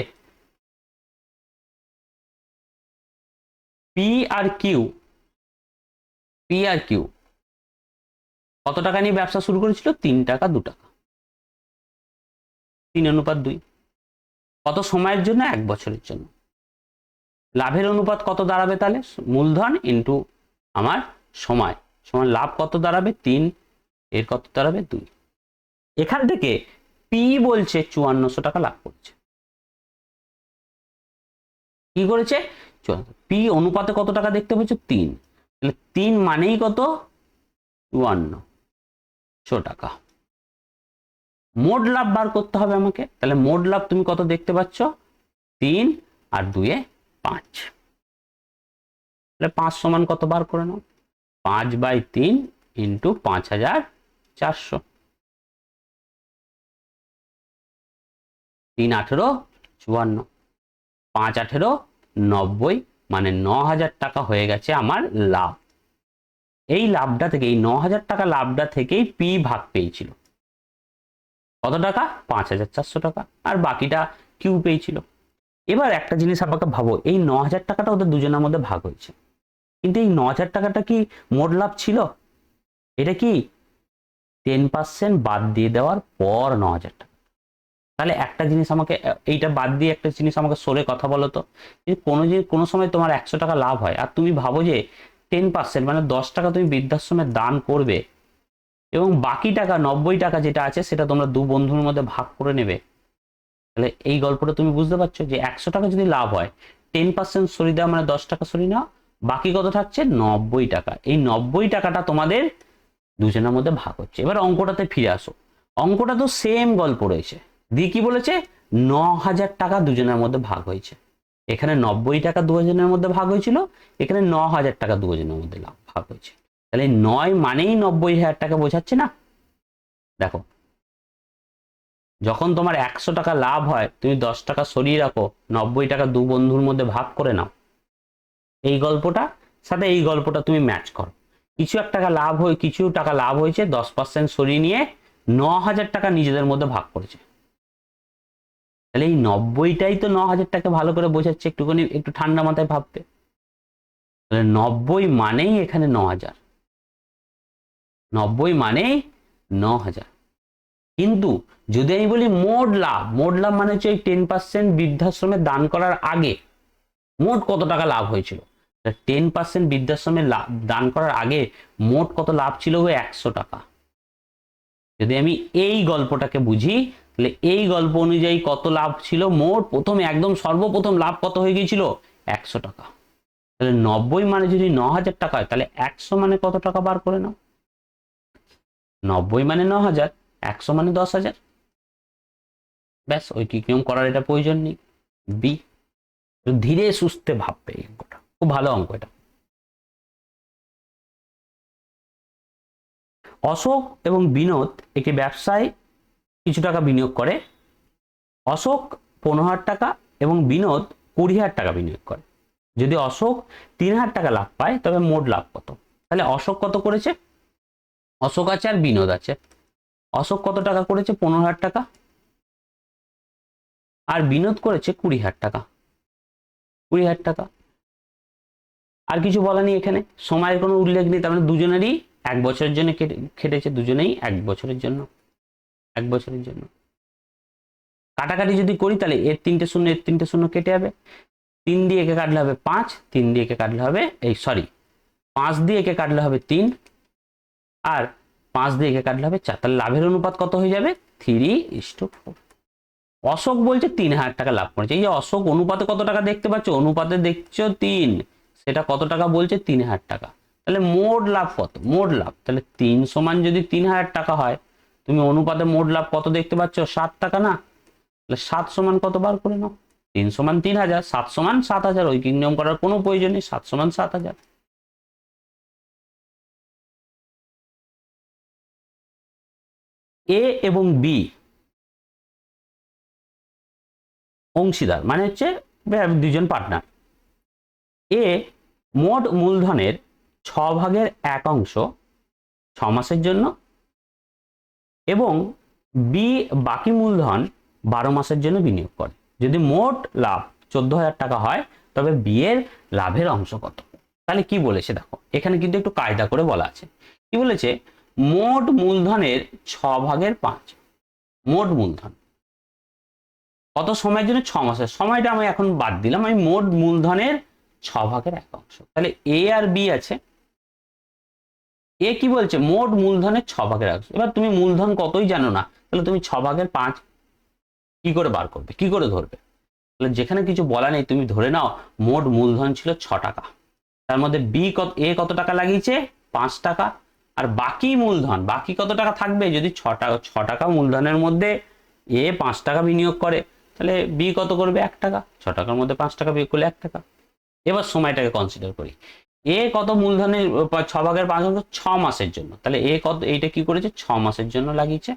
P R Q, P R Q কত টাকা নিয়ে ব্যবসা শুরু করেছিল? 3 টাকা 2 টাকা, 3:2। কত সময়ের জন্য? 1 বছরের জন্য। লাভের অনুপাত কত দাঁড়াবে তাহলে? মূলধন ইন্টু আমার সময় সমান লাভ কত দাঁড়াবে? 3, এর কত দাঁড়াবে? 2। এখান থেকে পি বলছে 5400 টাকা লাভ করছে। কি করেছে? পি অনুপাতে কত টাকা দেখতে পাচ্ছ? 3। তাহলে 3 মানেই কত? 5400 টাকা। মোট লাভ বার করতে হবে আমাকে, তাহলে মোট লাভ তুমি কত দেখতে পাচ্ছ? 3 আর 2 এ 5। তাহলে 5 সমান কত বার করে নাও? 5/3 ইন্টু 5,400। 3 18 54, 5 18 90, মানে 9,000 টাকা হয়ে গেছে আমার লাভ। এই লাভটা থেকে, এই 9,000 টাকা লাভটা থেকেই পি ভাগ পেয়েছিল কত টাকা? 5,400 টাকা। আর বাকিটা কিউ পেয়েছিল। এবার একটা জিনিস আমাকে ভাবো, এই 9,000 টাকাটা ওদের দুজনের মধ্যে ভাগ হয়েছে, কিন্তু এই 9,000 টাকাটা কি মোট লাভ ছিল? এটা কি 10% বাদ দিয়ে দেওয়ার পর 9,000 টাকা। তাহলে একটা জিনিস আমাকে, এইটা বাদ দিয়ে একটা জিনিস আমাকে সরে কথা বলো তো, যে কোনো সময় তোমার 100 টাকা লাভ হয় আর তুমি ভাবো যে 10% মানে 10 টাকা তুমি বৃদ্ধাশ্রমে দান করবে এবং বাকি টাকা 90 টাকা যেটা আছে সেটা তোমরা দু বন্ধুর মধ্যে ভাগ করে নেবে। তাহলে এই গল্পটা তুমি বুঝতে পারছো যে 100 টাকা যদি লাভ হয়, 10% সরিয়ে দেওয়া মানে 10 টাকা সরিয়ে নেওয়া, বাকি কত থাকছে? 90 টাকা। এই 90 টাকাটা তোমাদের দুজনের মধ্যে ভাগ হচ্ছে। এবার অঙ্কটাতে ফিরে আসো, অঙ্কটা তো সেম গল্প রয়েছে। দি কি বলেছে? 9,000 টাকা দুজনের মধ্যে ভাগ হয়েছে। এখানে 90 টাকা দুজনের মধ্যে ভাগ হয়েছিল, এখানে 9,000 টাকা দুজনের মধ্যে ভাগ হয়েছে। তাহলে 9 মানেই 90,000 টাকা বোঝাচ্ছে না? দেখো, যখন তোমার 100 টাকা লাভ হয় তুমি 10 টাকা সরিয়ে রাখো, 90 টাকা দু বন্ধুর মধ্যে ভাগ করে নাও। এই গল্পটা সাথে এই গল্পটা তুমি ম্যাচ করো। কিছু টাকা লাভ হয়েছে, 10% সরিয়ে নিয়ে 9,000 টাকা নিজেদের মধ্যে ভাগ করেছে। তাহলে এই 90টাই তো 9,000টাকে ভালো করে বোঝাচ্ছে, একটুখানি একটু ঠান্ডা মাথায় ভাবতে। তাহলে 90 মানেই এখানে 9,000, 90 মানেই 9,000। কিন্তু যদি আমি বলি মোট লাভ, মোট লাভ মানে হচ্ছে এই 10% বৃদ্ধাশ্রমে দান করার আগে মোট কত টাকা লাভ হয়েছিল। 10% বৃদ্ধাশ্রমে দান করার আগে মোট কত লাভ ছিল, ওই 100 টাকা। যদি আমি এই গল্পটাকে বুঝি, তাহলে এই গল্প অনুযায়ী কত লাভ ছিল মোট, প্রথমে একদম সর্বপ্রথম লাভ কত হয়ে গিয়েছিল, 100 টাকা। তাহলে 90 মানে যদি 9,000 টাকা হয়, তাহলে 100 মানে কত টাকা বার করে নাও। 90 মানে 9,000, 100 মানে 10,000। ব্যাস, ঐকিক নিয়ম করার এটা প্রয়োজন নেই। বি, ধীরে সুস্থে ভাববে, এই অঙ্কটা খুব ভালো অঙ্ক এটা। অশোক এবং বিনোদ একটি ব্যবসায় কিছু টাকা বিনিয়োগ করে। অশোক 15,000 টাকা এবং বিনোদ 20,000 টাকা বিনিয়োগ করে। যদি অশোক 3,000 টাকা লাভ পায়, তবে মোট লাভ কত? তাহলে অশোক কত করেছে, অশোক আছে আর বিনোদ আছে। অশোক কত টাকা করেছে, 15,000 টাকা, আর বিনোদ করেছে 20,000 টাকা, 20,000 টাকা। আর কিছু বলা নেই এখানে, সময়ের কোনো উল্লেখ নেই, তার মানে দুজনেরই 1 বছরের জন্য খেটেছে, দুজনেই 1 বছরের জন্য, 1 বছরের জন্য। কাটাকাটি যদি করি, তাহলে এর 3টে শূন্য, এর 3টে শূন্য কেটে যাবে। 3 দিয়ে একে কাটলে হবে 5, 3 দিয়ে একে কাটলে হবে, এই সরি 5 দিয়ে একে কাটলে হবে 3, আর 5 দিয়ে একে কাটলে হবে 4। তাহলে লাভের অনুপাত কত হয়ে যাবে, 3:4। অশোক বলছে 3,000 টাকা লাভ করেছে। এই যে অশোক অনুপাতে কত টাকা দেখতে পাচ্ছ, অনুপাতে দেখছো 3, সেটা কত টাকা বলছে, 3,000 টাকা। তাহলে মোট লাভ কত, মোট লাভ, তাহলে 3 সমান যদি 3,000 টাকা হয়, তুমি অনুপাতে মোট লাভ কত দেখতে পাচ্ছ, 7 টাকা না? তাহলে 7 সমান কত বার করে নাও, 3 সমান 3,000, 7 সমান 7,000। ঐকিক নিয়ম করার কোনো প্রয়োজন নেই, 7 সমান 7,000। এ এবং বি অংশীদার, মানে হচ্ছে দুজন পার্টনার। এ মোট মূলধনের 6/1 অংশ 6 মাসের জন্য, এবং বি বাকি মূলধন 12 মাসের জন্য বিনিয়োগ করে। যদি মোট লাভ 14,000 টাকা হয়, তবে বি এর লাভের অংশ কত? তাহলে কি বলেছে দেখো, এখানে কিন্তু একটু কায়দা করে বলা আছে। কি বলেছে, মোট মূলধনের 6/5, মোট মূলধন কত সময়ের জন্য, 6 মাসের। সময়টা আমি এখন বাদ দিলাম, আমি মোট মূলধনের 6/1 অংশ। তাহলে এ আর বি আছে, এ কি বলছে, মোট মূলধনের 6/1 অংশ। এবার তুমি মূলধন কতই জানো না, তাহলে তুমি 6/5 কি করে বার করবে, কি করে ধরবে? তাহলে যেখানে কিছু বলা নেই, তুমি ধরে নাও মোট মূলধন ছিল 6 টাকা, তার মধ্যে বি কত, এ কত টাকা লাগিয়েছে, 5 টাকা, আর বাকি মূলধন, বাকি কত টাকা থাকবে, যদি 6 টাকা মূলধনের মধ্যে এ 5 টাকা বিনিয়োগ করে, তাহলে বি কত করবে, 1 টাকা। 6 টাকার মধ্যে 5 টাকা বিয়োগ করলে 1 টাকা। এবার সময়টাকে কনসিডার করি, এ কত মূলধনের 6/5 অংশ 6 মাসের জন্য, তাহলে এ কত, এইটা কি করেছে, 6 মাসের জন্য লাগিয়েছে।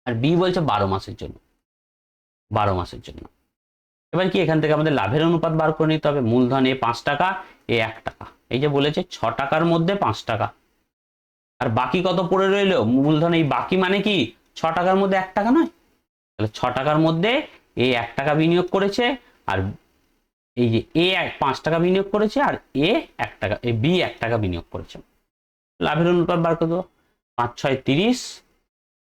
আর বি বলছে 12 মাসের জন্য, 12 মাসের জন্য। এবার কি, এখান থেকে আমাদের লাভের অনুপাত বার করে নিতে হবে। মূলধন এ 5 টাকা, এ 1 টাকা, এই যে বলেছে 6 টাকার মধ্যে 5 টাকা, আর বাকি কত পড়ে রইল মূলধন, এই বাকি মানে কি 6 টাকার মধ্যে 1 টাকা নয়, তাহলে 6 টাকার মধ্যে এ 1 টাকা বিনিয়োগ করেছে, আর এই যে এ 5 টাকা বিনিয়োগ করেছে, আর এ 1 টাকা, এ বি 1 টাকা বিনিয়োগ করেছে। লাভের অনুপাত বার করে দেবো, 5 6 30,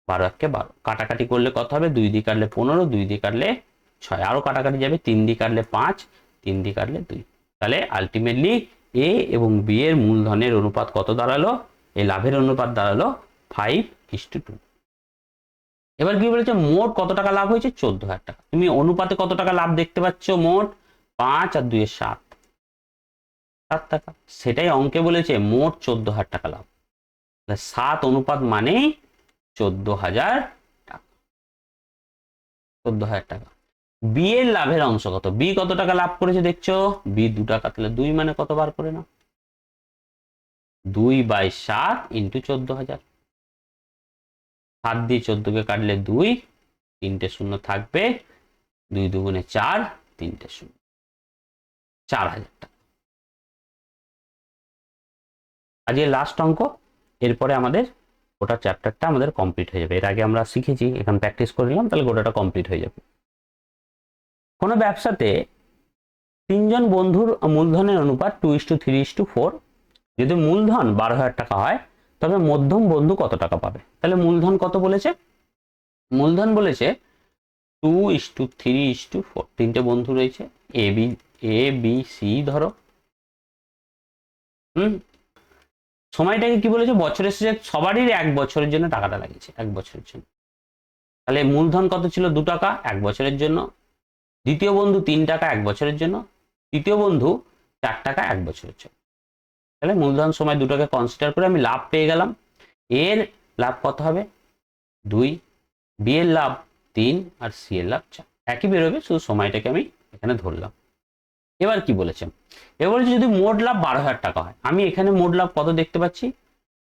12 1 12, কাটাকাটি করলে কত হবে, 2 দিয়ে কাটলে 15, 2 দিয়ে কাটলে 6, আরো কাটাকাটি যাবে, 3 দিয়ে কাটলে 5, 3 দিয়ে কাটলে 2। তাহলে আলটিমেটলি এ এবং বি এর মূলধনের অনুপাত কত দাঁড়ালো, এই লাভের অনুপাত দাঁড়ালো 5:2। এবার কি বলেছে, মোট কত টাকা লাভ হয়েছে, 14,000 টাকা। তুমি অনুপাতে কত টাকা লাভ দেখতে পাচ্ছ, মোট 5 আর 2 7, 7 টাকা। সেটাই অঙ্কে বলেছে মোট 14,000 টাকা লাভ। 7 অনুপাত মানেই 14,000 টাকা, 14,000 টাকা। বি এর লাভের অংশ কত, বি কত টাকা লাভ করেছে দেখছো, বি 2 টাকা। তাহলে 2 মানে কত বার করে নাও, 2/7 ইন্টু 14,000। 7 দিয়ে 14 কে কাটলে 2, 3টে শূন্য থাকবে, 2 2 4, 3টে শূন্য, 4,000 টাকা। আজকে লাস্ট অঙ্ক, এরপরে আমাদের গোটা চ্যাপ্টারটা আমাদের কমপ্লিট হয়ে যাবে। এর আগে আমরা শিখেছি, এখানে প্র্যাকটিস করে নিলাম, তাহলে গোটাটা কমপ্লিট হয়ে যাবে। কোনো ব্যবসাতে তিনজন বন্ধুর মূলধনের অনুপাত 2:3:4। যদি মূলধন 12,000 টাকা হয় তবে মধ্যম বন্ধু কত টাকা পাবে? তাহলে মূলধন কত বলেছে? মূলধন বলেছে 2:3:4। তিনটে বন্ধু রয়েছে, এ বি সি ধরো। সময়টাকে কি বলেছে? বছরের শেষে সবারই 1 বছরের জন্য টাকাটা লাগিয়েছে, 1 বছরের জন্য। তাহলে মূলধন কত ছিল? 2 টাকা 1 বছরের জন্য। দ্বিতীয় বন্ধু 3 টাকা 1 বছরের জন্য। তৃতীয় বন্ধু 4 টাকা 1 বছরের জন্য। তাহলে মূলধন সময় 2 টাকা কনসিডার করে আমি লাভ পেয়ে গেলাম। এর লাভ কত হবে? 2, বি এর লাভ 3 আর সি এর লাভ 4। একই বেরোবে, শুধু সময়টাকে আমি এখানে ধরলাম। এবার কি বলেছে? এবার যদি মোট লাভ 12,000 টাকা হয়, আমি এখানে মোট লাভ কত দেখতে পাচ্ছি?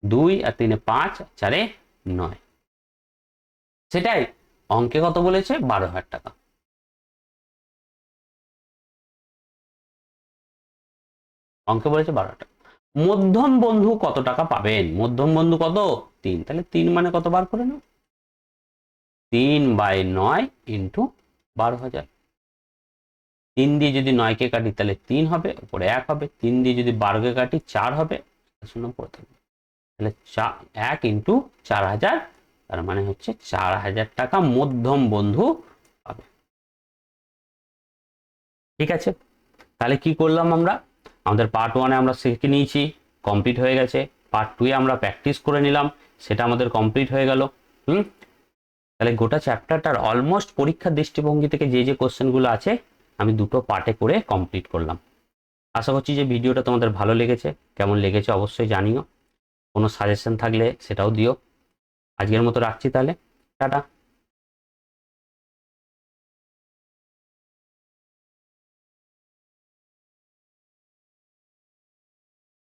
2 আর 3 5 আর 4 9। সেটাই অঙ্কে কত বলেছে? 12,000 টাকা। অঙ্কে বলেছে 12,000 টাকা। মধ্যম বন্ধু কত টাকা পাবেন? মধ্যম বন্ধু কত? 3। তাহলে 3 মানে কত বার করে নাও? 3/9 ইন্টু 12,000। 3 দিয়ে যদি 9 কে কাটি তাহলে 3 হবে, উপরে 1 হবে। 3 দিয়ে যদি 12 কে কাটি 4 হবে, শূন্য পড়ে থাকবে। তাহলে 1 ইন্টু 4,000, তার মানে হচ্ছে 4,000 টাকা মধ্যম বন্ধু পাবে। ঠিক আছে, তাহলে কি করলাম আমরা? আমাদের পার্ট 1-এ আমরা শিখে নিয়েছি, কমপ্লিট হয়ে গেছে। পার্ট 2-এ আমরা প্র্যাকটিস করে নিলাম, সেটা আমাদের কমপ্লিট হয়ে গেল। তাহলে গোটা চ্যাপ্টারটার অলমোস্ট পরীক্ষার দৃষ্টিভঙ্গি থেকে যে যে কোশ্চেনগুলো আছে আমি দুটো পার্টে করে কমপ্লিট করলাম। আশা করছি যে ভিডিওটা তোমাদের ভালো লেগেছে। কেমন লেগেছে অবশ্যই জানিও, কোনো সাজেশন থাকলে সেটাও দিও। আজকের মতো রাখছি তাহলে, টাটা।